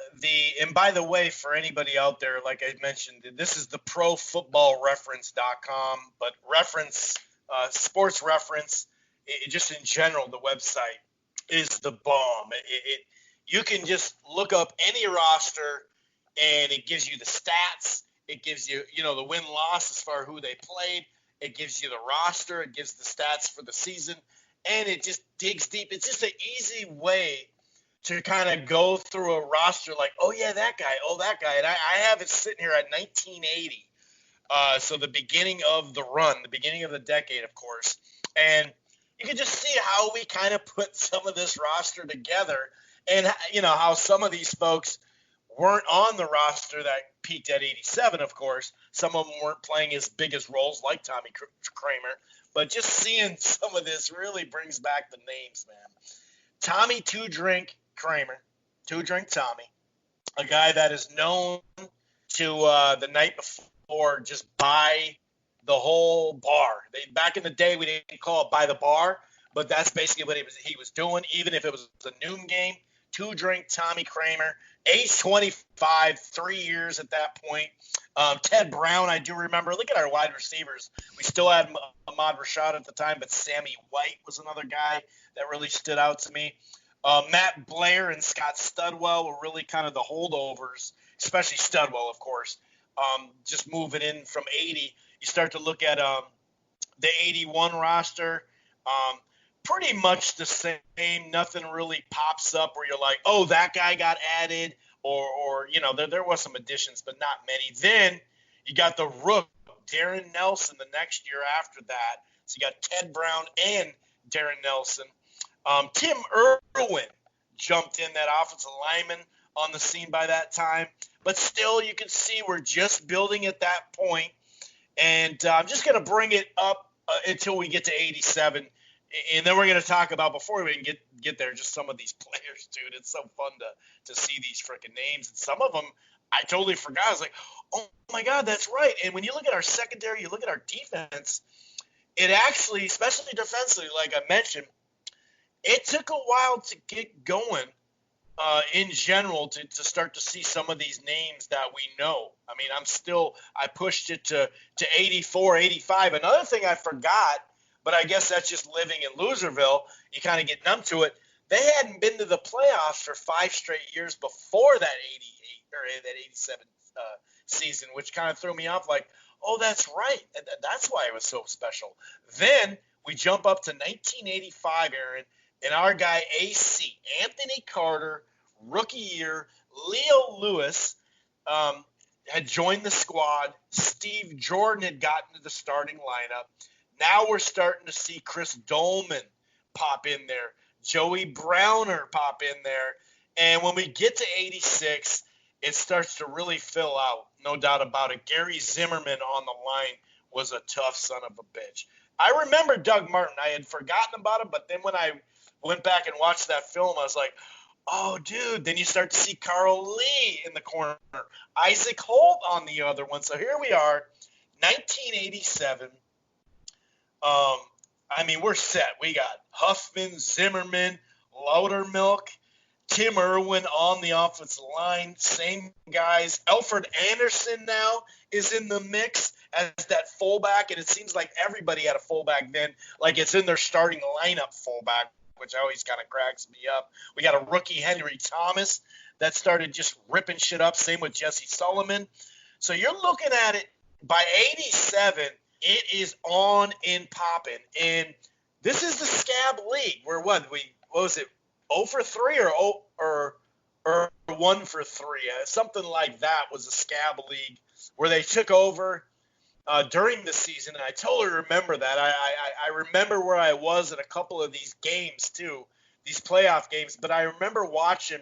and by the way, for anybody out there, like I mentioned, this is the profootballreference.com, but sports reference, just in general, the website is the bomb. You can just look up any roster, and it gives you the stats. It gives you, the win-loss as far as who they played. It gives you the roster. It gives the stats for the season. And it just digs deep. It's just an easy way to kind of go through a roster like, oh, yeah, that guy, And I have it sitting here at 1980. So the beginning of the run, the beginning of the decade, of course. And you can just see how we kind of put some of this roster together and, how some of these folks weren't on the roster that peaked at 87, of course. Some of them weren't playing as big as roles like Tommy Kramer. But just seeing some of this really brings back the names, man. Tommy Two Drink Kramer, Two Drink Tommy, a guy that is known to the night before just buy the whole bar. Back in the day, we didn't call it by the bar, but that's basically what he was doing, even if it was a noon game. Two Drink Tommy Kramer, age 25, 3 years at that point. Ted Brown, I do remember. Look at our wide receivers. We still had Ahmad Rashad at the time, but Sammy White was another guy that really stood out to me. Matt Blair and Scott Studwell were really kind of the holdovers, especially Studwell, of course. Just moving in from 80, you start to look at the 81 roster. Pretty much the same. Nothing really pops up where you're like, oh, that guy got added, or there was some additions, but not many. Then you got the rook, Darren Nelson, the next year after that. So you got Ted Brown and Darren Nelson. Tim Irwin jumped in, that offensive lineman, on the scene by that time. But still, you can see we're just building at that point. And I'm just going to bring it up until we get to 87. And then we're going to talk about, before we even get there, just some of these players, dude. It's so fun to see these freaking names. And some of them I totally forgot. I was like, oh, my God, that's right. And when you look at our secondary, you look at our defense, it actually, especially defensively, like I mentioned, it took a while to get going in general to start to see some of these names that we know. I mean, I pushed it to 84, 85. Another thing I forgot, but I guess that's just living in Loserville. You kind of get numb to it. They hadn't been to the playoffs for 5 straight years before that 88 or that 87 season, which kind of threw me off. Like, oh, that's right. That's why it was so special. Then we jump up to 1985, Aaron, and our guy AC, Anthony Carter, rookie year, Leo Lewis had joined the squad. Steve Jordan had gotten to the starting lineup. Now we're starting to see Chris Dolman pop in there, Joey Browner pop in there. And when we get to 86, it starts to really fill out, no doubt about it. Gary Zimmerman on the line was a tough son of a bitch. I remember Doug Martin. I had forgotten about him, but then when I went back and watched that film, I was like, oh, dude. Then you start to see Carl Lee in the corner, Isaac Holt on the other one. So here we are, 1987. I mean, we're set. We got Huffman, Zimmerman, Loudermilk, Tim Irwin on the offensive line, same guys. Alfred Anderson now is in the mix as that fullback, and it seems like everybody had a fullback then, like it's in their starting lineup fullback, which always kind of cracks me up. We got a rookie, Henry Thomas, that started just ripping shit up. Same with Jesse Sullivan. So you're looking at it, by 87, it is on and popping. And this is the scab league where what was it, 0 for 3 or 1 for 3? Something like that was a scab league where they took over during the season. And I totally remember that. I remember where I was in a couple of these games too, these playoff games. But I remember watching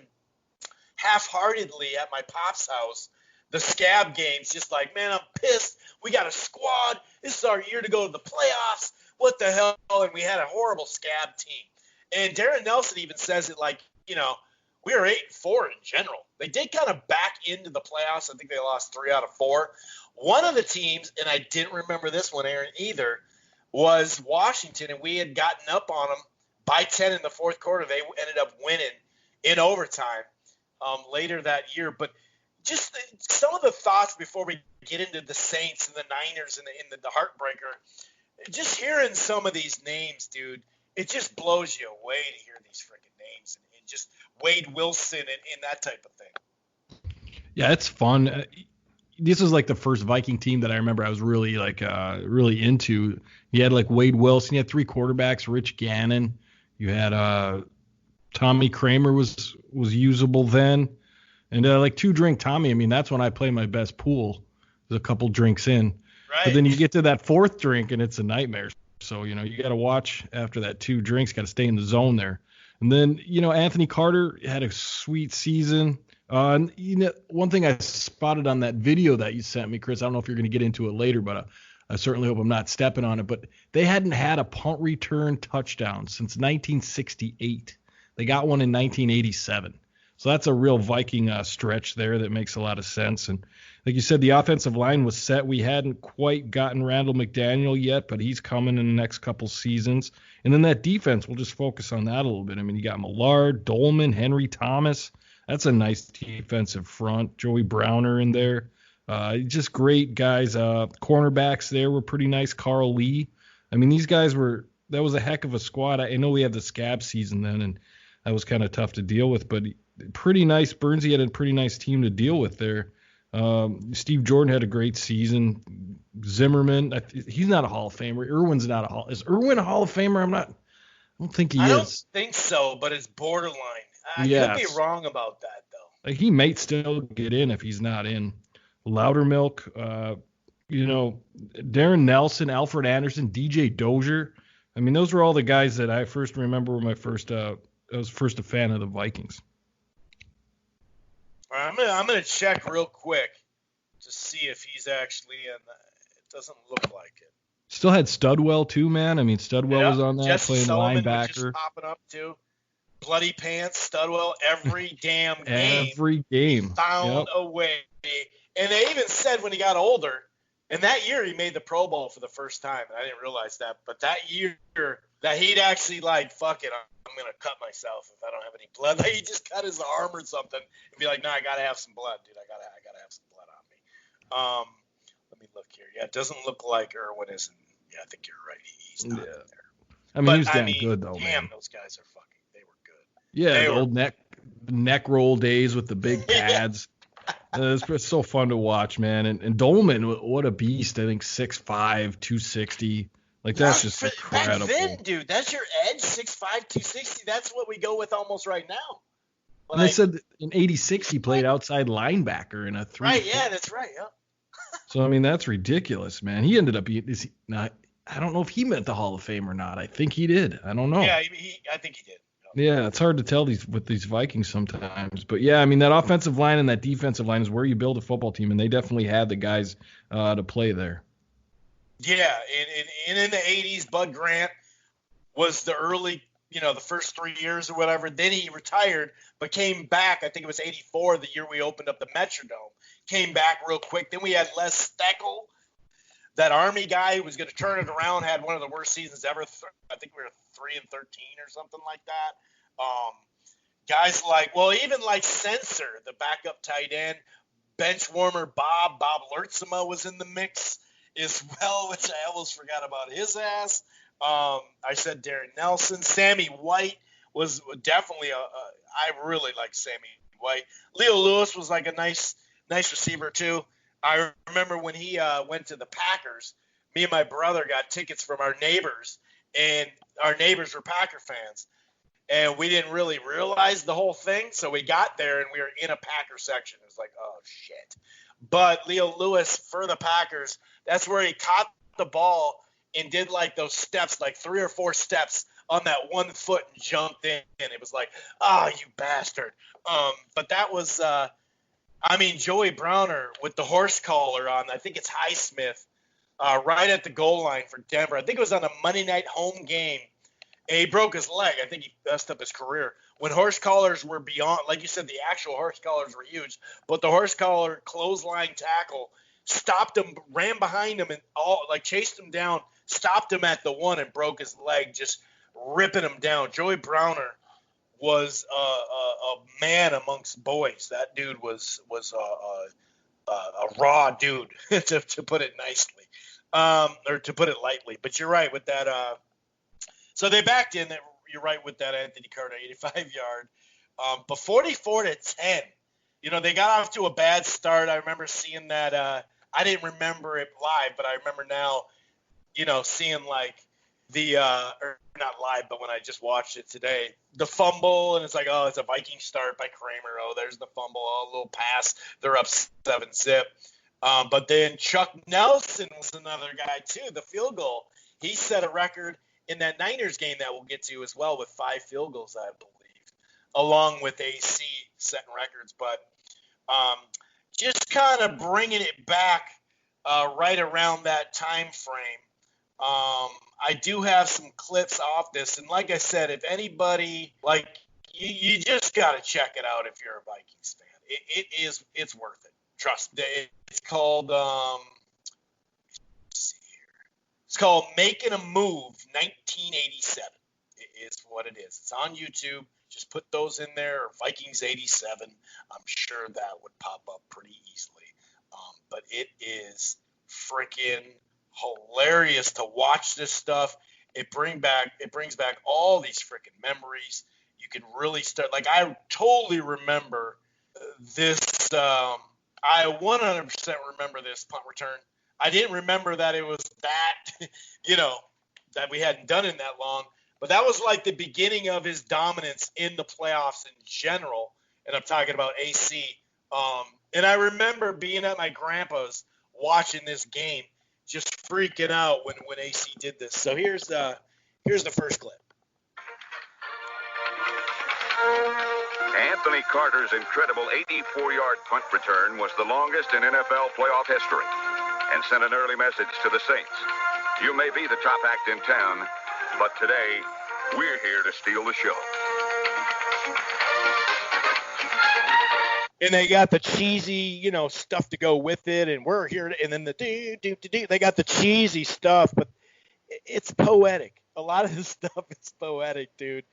half-heartedly at my pop's house the scab games, just like, man, I'm pissed. We got a squad. This is our year to go to the playoffs. What the hell? And we had a horrible scab team. And Darren Nelson even says it like, we were 8-4 in general. They did kind of back into the playoffs. I think they lost 3 out of 4. One of the teams, and I didn't remember this one, Aaron, either, was Washington, and we had gotten up on them by 10 in the fourth quarter. They ended up winning in overtime later that year. But just some of the thoughts before we get into the Saints and the Niners and the heartbreaker, just hearing some of these names, dude, it just blows you away to hear these freaking names and just Wade Wilson and that type of thing. Yeah, it's fun. This was like the first Viking team that I remember I was really really into. You had like Wade Wilson, you had 3 quarterbacks, Rich Gannon, you had Tommy Kramer was usable then. And like 2-drink Tommy, I mean, that's when I play my best pool. There's a couple drinks in. Right. But then you get to that 4th drink and it's a nightmare. So, you got to watch after that 2 drinks, got to stay in the zone there. And then, Anthony Carter had a sweet season. And, one thing I spotted on that video that you sent me, Chris, I don't know if you're going to get into it later, but I certainly hope I'm not stepping on it. But they hadn't had a punt return touchdown since 1968. They got one in 1987. So that's a real Viking stretch there that makes a lot of sense. And like you said, the offensive line was set. We hadn't quite gotten Randall McDaniel yet, but he's coming in the next couple seasons. And then that defense, we'll just focus on that a little bit. I mean, you got Millard, Dolman, Henry Thomas. That's a nice defensive front. Joey Browner in there. Just great guys. Cornerbacks there were pretty nice. Carl Lee. I mean, these guys that was a heck of a squad. I know we had the scab season then, and that was kind of tough to deal with, but pretty nice. Burnsy had a pretty nice team to deal with there. Steve Jordan had a great season. Zimmerman, he's not a Hall of Famer. Irwin's not a Hall. Is Irwin a Hall of Famer? I don't think he is. I don't think so, but it's borderline. I could be wrong about that though. Like, he might still get in if he's not in. Loudermilk, Darren Nelson, Alfred Anderson, DJ Dozier. I mean, those were all the guys that I first remember were I was first a fan of the Vikings. I'm gonna check real quick to see if he's actually in. It doesn't look like it. Still had Studwell too, man. I mean, Studwell was on that, Jesse playing Sullivan linebacker. Was just popping up too. Bloody Pants, Studwell, every damn game. Every game. Found a way. And they even said when he got older, and that year he made the Pro Bowl for the first time. And I didn't realize that, but that year that he'd actually like, fuck it, I'm gonna cut myself if I don't have any blood. Like, he just cut his arm or something and be like, no, I gotta have some blood, dude. I gotta have some blood on me. Let me look here. Yeah, it doesn't look like Irwin is. Yeah, I think you're right. He's not in there. I mean, he was damn good though, damn, man. Those guys are fucking. They were good. Yeah, the old neck roll days with the big pads. It's so fun to watch, man. And Dolman, what a beast. I think 6'5", 260. Like, that's just incredible. Back then, dude, that's your edge, 6'5", 260. That's what we go with almost right now. And they said in 86 he played outside linebacker in a 3. Right, yeah, that's right, yeah. So, I mean, that's ridiculous, man. He ended up being – I don't know if he meant the Hall of Fame or not. I think he did. I don't know. Yeah, I think he did. Yeah, it's hard to tell with these Vikings sometimes. But, yeah, I mean, that offensive line and that defensive line is where you build a football team, and they definitely had the guys to play there. Yeah, and in the 80s, Bud Grant was the early, the first 3 years or whatever. Then he retired, but came back. I think it was 84, the year we opened up the Metrodome. Came back real quick. Then we had Les Steckel, that Army guy who was going to turn it around, had one of the worst seasons ever. I think we were 3-13 or something like that. Guys like, even like Sensor, the backup tight end, bench warmer Bob Lertzema was in the mix as well, which I almost forgot about his ass. I said Darren Nelson, Sammy White, was definitely I really like Sammy White. Leo Lewis was like a nice receiver too. I remember when he went to the Packers, me and my brother got tickets from our neighbors, and our neighbors were Packer fans. And we didn't really realize the whole thing, so we got there and we were in a Packer section. It was like, oh, shit. But Leo Lewis for the Packers, that's where he caught the ball and did like those steps, like 3 or 4 steps on that 1 foot and jumped in. And it was like, oh, you bastard. But that was, Joey Browner with the horse collar on, I think it's Highsmith, right at the goal line for Denver. I think it was on a Monday night home game. And he broke his leg. I think he messed up his career. When horse collars were beyond, like you said, the actual horse collars were huge, but the horse collar clothesline tackle stopped him, ran behind him, and chased him down, stopped him at the 1 and broke his leg, just ripping him down. Joey Browner was a man amongst boys. That dude was a raw dude, to put it nicely, or to put it lightly. But you're right with that. So they backed in. You're right with that Anthony Carter 85-yard. But 44-10. They got off to a bad start. I remember seeing that. I didn't remember it live, but I remember now, seeing like or not live, but when I just watched it today, the fumble, and it's like, oh, it's a Viking start by Kramer. Oh, there's the fumble. Oh, a little pass. They're up 7-zip. But then Chuck Nelson was another guy too. The field goal. He set a record in that Niners game that we'll get to as well with 5 field goals, I believe, along with AC setting records. But just kind of bringing it back right around that time frame. I do have some clips off this, and like I said, if anybody, you just got to check it out if you're a Vikings fan. It's worth it. Trust me. It's called It's called Making a Move 1987. It is what it is. It's on YouTube. Just put those in there, or Vikings 87. I'm sure that would pop up pretty easily. But it is freaking hilarious to watch this stuff. It brings back all these freaking memories. You can really start. Like, I totally remember this. I 100% remember this punt return. I didn't remember that it was that, that we hadn't done it that long. But that was like the beginning of his dominance in the playoffs in general. And I'm talking about AC. And I remember being at my grandpa's watching this game, just freaking out when AC did this. So here's the first clip. Anthony Carter's incredible 84-yard punt return was the longest in NFL playoff history and sent an early message to the Saints. You may be the top act in town, but today we're here to steal the show. And they got the cheesy, stuff to go with it, and we're here, and then the do. They got the cheesy stuff, but it's poetic. A lot of this stuff is poetic, dude.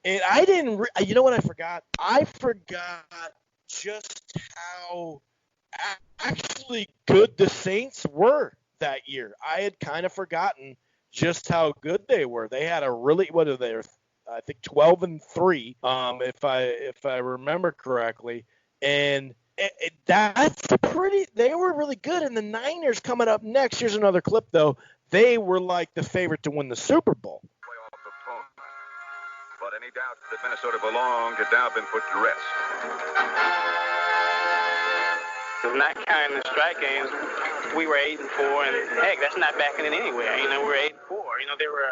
And I didn't, you know what I forgot? I forgot just how actually good the Saints were that year. I had kind of forgotten just how good they were. They had a really, what are they? I think 12-3, if I remember correctly. And they were really good. And the Niners coming up next. Here's another clip, though. They were like the favorite to win the Super Bowl. But any doubt that Minnesota belonged had now been put to rest. Not counting the strike games, we were 8-4, and heck, that's not backing it anywhere. We're 8-4. There were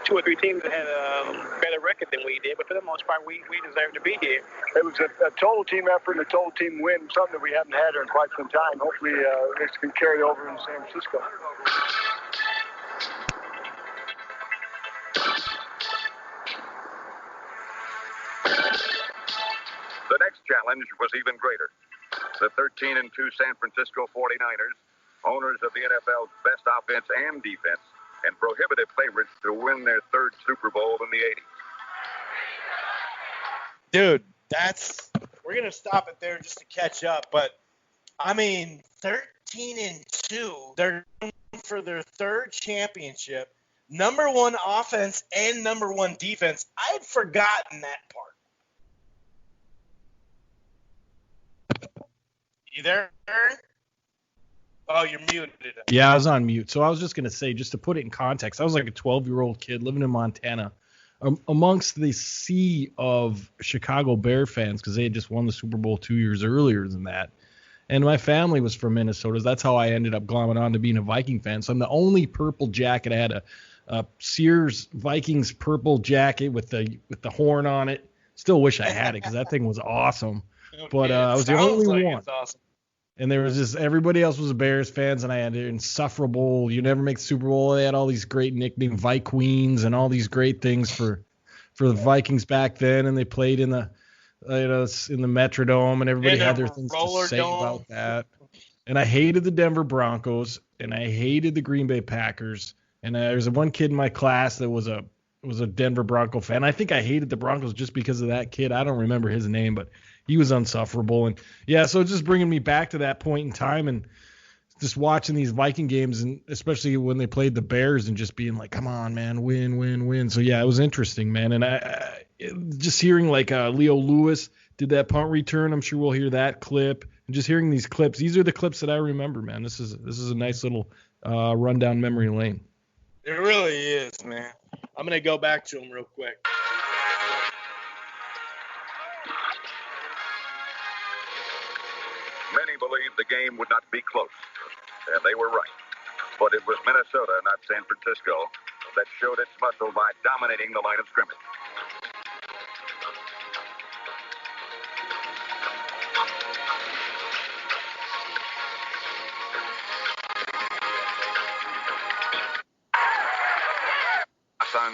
2 or 3 teams that had a better record than we did, but for the most part, we deserved to be here. It was a total team effort and a total team win, something that we haven't had here in quite some time. Hopefully, this can carry over in San Francisco. The next challenge was even greater. The 13-2 San Francisco 49ers, owners of the NFL's best offense and defense, and prohibitive favorites to win their 3rd Super Bowl in the Dude,80s. we're going to stop it there just to catch up, but 13-2, they're going for their 3rd championship. number one offense and number one defense. I had forgotten that part. You there, Aaron? Oh, you're muted. Yeah, I was on mute. So I was just going to say, just to put it in context, I was like a 12-year-old kid living in Montana amongst the sea of Chicago Bear fans because they had just won the Super Bowl 2 years earlier than that. And my family was from Minnesota. That's how I ended up glomming on to being a Viking fan. So I'm the only purple jacket. I had a Sears Vikings purple jacket with the horn on it. Still wish I had it because that thing was awesome. But I was the only one. It's awesome. And there was just everybody else was Bears fans, and I had an insufferable. You never make the Super Bowl. They had all these great nicknames, Vi Queens, and all these great things for the Vikings back then. And they played in the in the Metrodome, and everybody had their things to say about that. And I hated the Denver Broncos, and I hated the Green Bay Packers. And there was one kid in my class that was a Denver Bronco fan. I think I hated the Broncos just because of that kid. I don't remember his name, but he was insufferable. And yeah, so it's just bringing me back to that point in time and just watching these Viking games, and especially when they played the Bears and just being like, come on, man, win, win, win. So yeah, it was interesting, man. And I just hearing like Leo Lewis did that punt return. I'm sure we'll hear that clip. And just hearing these clips, these are the clips that I remember, man. This is a nice little rundown memory lane. It really is, man. I'm going to go back to him real quick. Many believed the game would not be close, and they were right. But it was Minnesota, not San Francisco, that showed its muscle by dominating the line of scrimmage.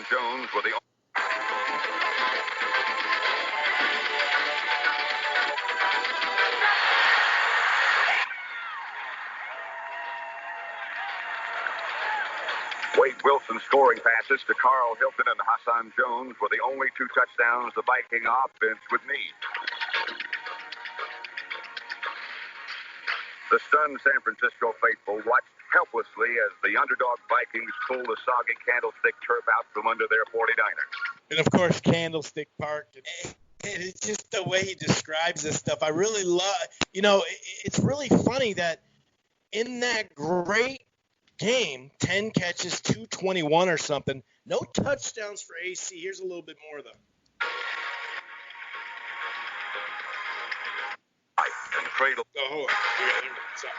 Jones were the Wade Wilson scoring passes to Carl Hilton and Hassan Jones were the only two touchdowns the Viking offense would need. The stunned San Francisco faithful watched helplessly as the underdog Vikings pulled the soggy Candlestick turf out from under their 49ers. And, of course, Candlestick Park. And it's just the way he describes this stuff. I really love – it's really funny that in that great game, 10 catches, 221 or something, no touchdowns for AC. Here's a little bit more, though. And cradle. Oh, hold on. Sorry.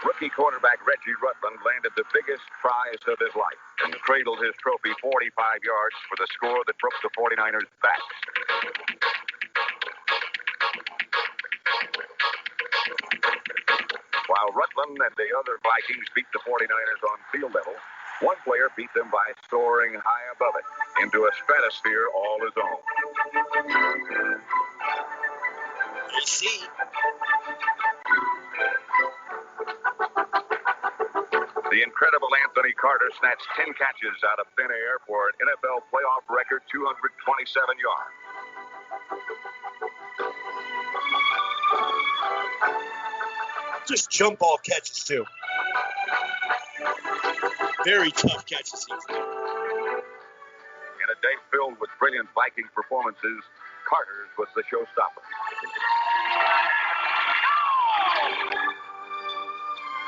Rookie quarterback Reggie Rutland landed the biggest prize of his life and cradled his trophy 45 yards for the score that broke the 49ers' backs. While Rutland and the other Vikings beat the 49ers on field level, one player beat them by soaring high above it into a stratosphere all his own. AC. The incredible Anthony Carter snatched 10 catches out of thin air for an NFL playoff record 227 yards. Just jump ball catches, too. Very tough catches. In a day filled with brilliant Viking performances, Carter's was the showstopper.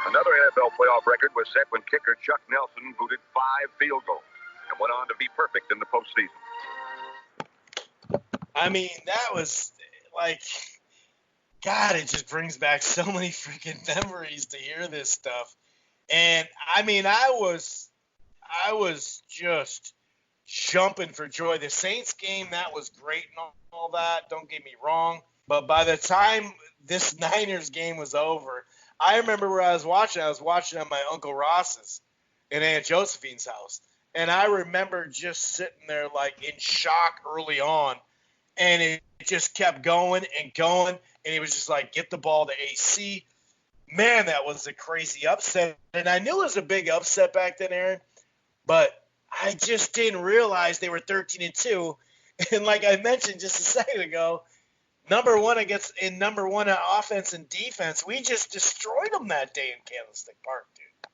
Another NFL playoff record was set when kicker Chuck Nelson booted 5 field goals and went on to be perfect in the postseason. I mean, that was like, God, it just brings back so many freaking memories to hear this stuff. And I mean, I was just jumping for joy. The Saints game, that was great and all that. Don't get me wrong. But by the time this Niners game was over, I remember where I was watching at my Uncle Ross's in Aunt Josephine's house. And I remember just sitting there like in shock early on. And it just kept going and going. And he was just like, get the ball to AC. Man, that was a crazy upset. And I knew it was a big upset back then, Aaron. But I just didn't realize they were 13-2. And like I mentioned just a second ago, number one in offense and defense. We just destroyed them that day in Candlestick Park, dude.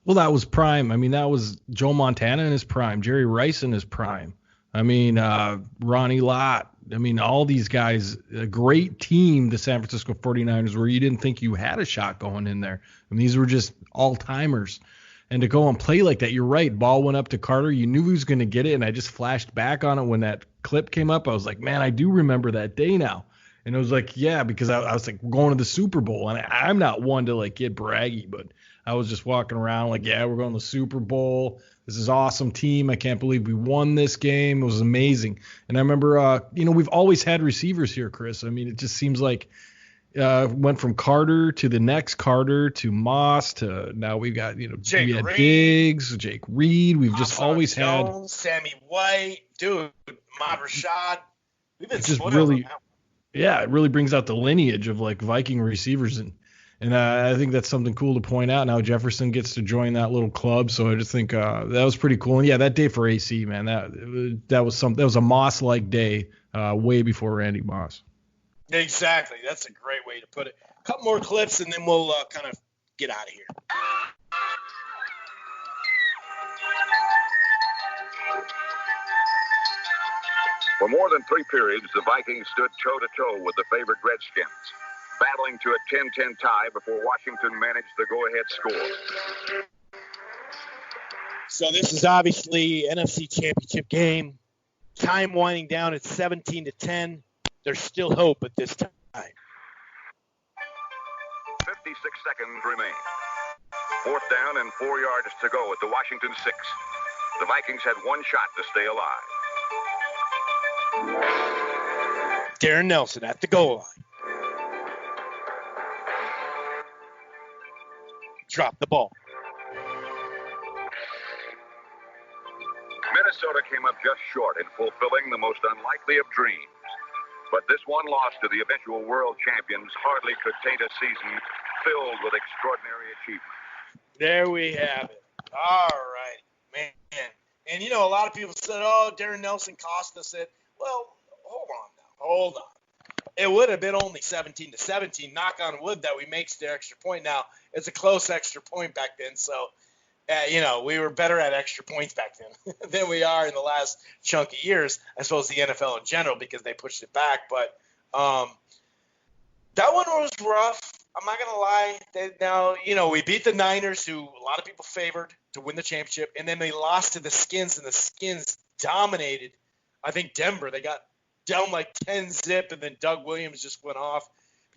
Well, that was prime. I mean, that was Joe Montana in his prime, Jerry Rice in his prime. I mean, Ronnie Lott. I mean, all these guys, a great team, the San Francisco 49ers, where you didn't think you had a shot going in there. I mean, these were just all-timers. And to go and play like that, you're right. Ball went up to Carter. You knew he was going to get it, and I just flashed back on it when that clip came up. I was like, man, I do remember that day now. And it was like, yeah, because I was like, we're going to the Super Bowl. And I'm not one to, like, get braggy, but I was just walking around like, yeah, we're going to the Super Bowl. This is awesome team. I can't believe we won this game. It was amazing. And I remember, we've always had receivers here, Chris. I mean, it just seems like went from Carter to the next Carter to Moss to now we've got, Jake Reed, Diggs, Jake Reed. We've just always Jones, had Sammy White, dude, Ahmad Rashad. We've been just spoiled really, on that. yeah, it really brings out the lineage of like Viking receivers and I think that's something cool to point out. Now Jefferson gets to join that little club, so I just think that was pretty cool. And yeah, that day for AC, man, that was a Moss-like day, way before Randy Moss. Exactly, that's a great way to put it. A couple more clips, and then we'll kind of get out of here. For more than 3 periods, the Vikings stood toe-to-toe with the favored Redskins, battling to a 10-10 tie before Washington managed the go-ahead score. So this is obviously NFC Championship game. Time winding down at 17-10. There's still hope at this time. 56 seconds remain. 4th down and 4 yards to go at the Washington 6. The Vikings had one shot to stay alive. Darren Nelson at the goal line. Drop the ball. Minnesota came up just short in fulfilling the most unlikely of dreams. But this one loss to the eventual world champions hardly could taint a season filled with extraordinary achievement. There we have it. All right, man. And, a lot of people said, Darren Nelson cost us it. Well, hold on. It would have been only 17-17. Knock on wood that we makes the extra point. Now, it's a close extra point back then, so, we were better at extra points back then than we are in the last chunk of years. I suppose the NFL in general because they pushed it back. But that one was rough. I'm not going to lie. Now, we beat the Niners, who a lot of people favored to win the championship, and then they lost to the Skins, and the Skins dominated, I think, Denver. They got down like 10-zip, and then Doug Williams just went off,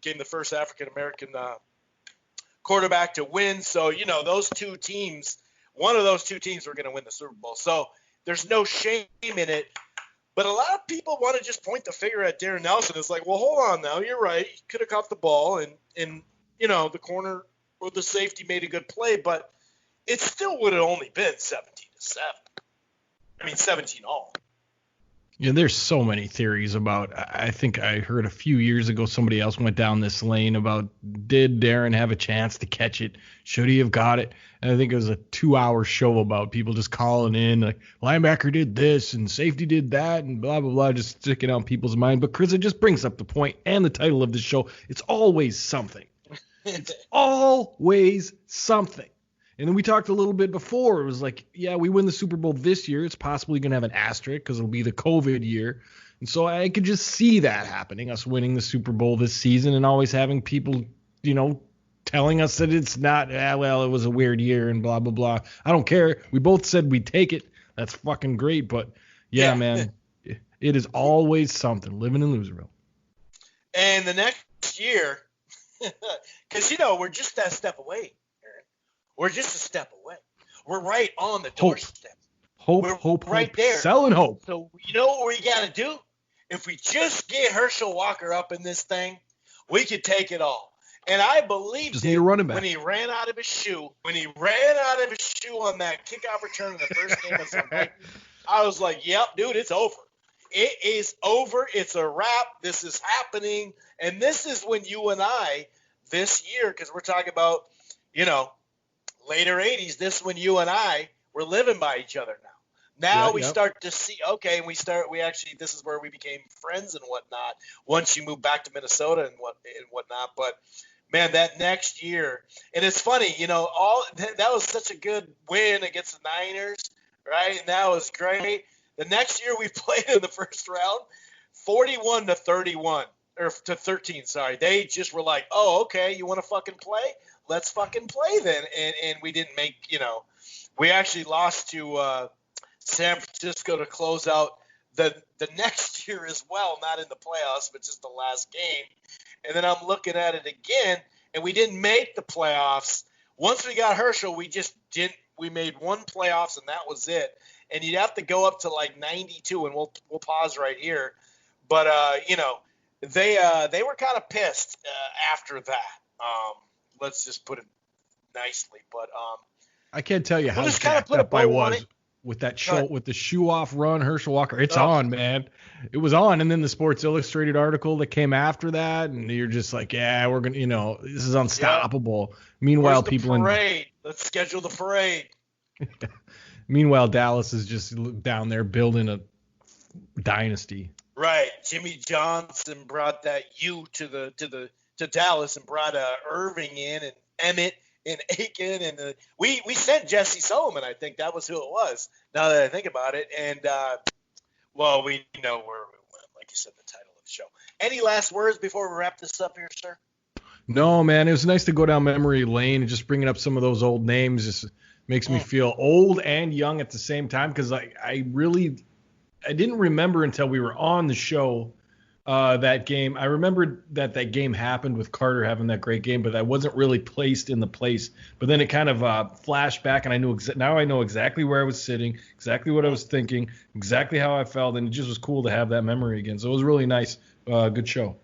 became the first African-American quarterback to win. So, those two teams, one of those two teams were going to win the Super Bowl. So there's no shame in it. But a lot of people want to just point the finger at Darren Nelson. It's like, well, hold on now. You're right. He could have caught the ball, and the corner or the safety made a good play, but it still would have only been 17-7. I mean, 17-all. Yeah, there's so many theories about. I think I heard a few years ago somebody else went down this lane about did Darren have a chance to catch it? Should he have got it? And I think it was a 2-hour show about people just calling in like linebacker did this and safety did that and blah blah blah, just sticking out people's mind. But Chris, it just brings up the point and the title of the show. It's always something. It's always something. And then we talked a little bit before. It was like, yeah, we win the Super Bowl this year. It's possibly going to have an asterisk because it'll be the COVID year. And so I could just see that happening, us winning the Super Bowl this season and always having people, telling us that it's not, it was a weird year and blah, blah, blah. I don't care. We both said we'd take it. That's fucking great. But, yeah, man, it is always something living in Loserville. And the next year, because, we're just that step away. We're just a step away. We're right on the doorstep. Hope, right there. Selling hope. So you know what we got to do? If we just get Herschel Walker up in this thing, we could take it all. And I believed just need a running back. When he ran out of his shoe on that kickoff return in the first game of Sunday, I was like, yep, dude, it's over. It is over. It's a wrap. This is happening. And this is when you and I, this year, because we're talking about, later 80s, this is when you and I were living by each other now. Now we start to see, okay, and this is where we became friends and whatnot once you move back to Minnesota and whatnot. But man, that next year, and it's funny, that was such a good win against the Niners, right? And that was great. The next year we played in the first round, 41-31 or to 13. Sorry, they just were like, oh, okay, you want to fucking play? Let's fucking play then. And we didn't make, we actually lost to San Francisco to close out the next year as well, not in the playoffs, but just the last game. And then I'm looking at it again, and we didn't make the playoffs. Once we got Herschel, we made one playoffs, and that was it. And you'd have to go up to like 92, and we'll pause right here. But they were kind of pissed after that. Let's just put it nicely. But I can't tell you how just kind of jacked up I was with that show, with the shoe off run, Herschel Walker. It's on, man. It was on. And then the Sports Illustrated article that came after that, and you're just like, yeah, we're gonna, this is unstoppable. Yep. Meanwhile, people parade? Let's schedule the parade. Meanwhile, Dallas is just down there building a dynasty. Right. Jimmy Johnson brought that to Dallas and brought Irving in and Emmett and Aiken, and we sent Jesse Solomon. I think that was who it was. Now that I think about it, and we know where we went, like you said, the title of the show. Any last words before we wrap this up here, sir? No, man. It was nice to go down memory lane and just bringing up some of those old names. Just makes me feel old and young at the same time, because I didn't remember until we were on the show. That game, I remembered that game happened with Carter having that great game, but I wasn't really placed in the place. But then it kind of flashed back, and I knew now I know exactly where I was sitting, exactly what I was thinking, exactly how I felt, and it just was cool to have that memory again. So it was really nice. Good show.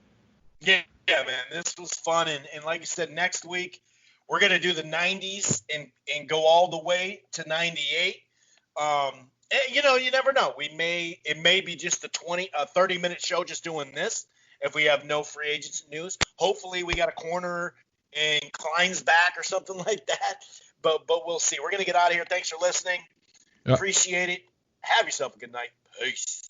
Yeah, man, this was fun, and like you said, next week we're gonna do the 90s and go all the way to 98. You never know. It may be just a 30-minute show just doing this if we have no free agents news. Hopefully we got a corner and Klein's back or something like that. But we'll see. We're going to get out of here. Thanks for listening. Yep. Appreciate it. Have yourself a good night. Peace.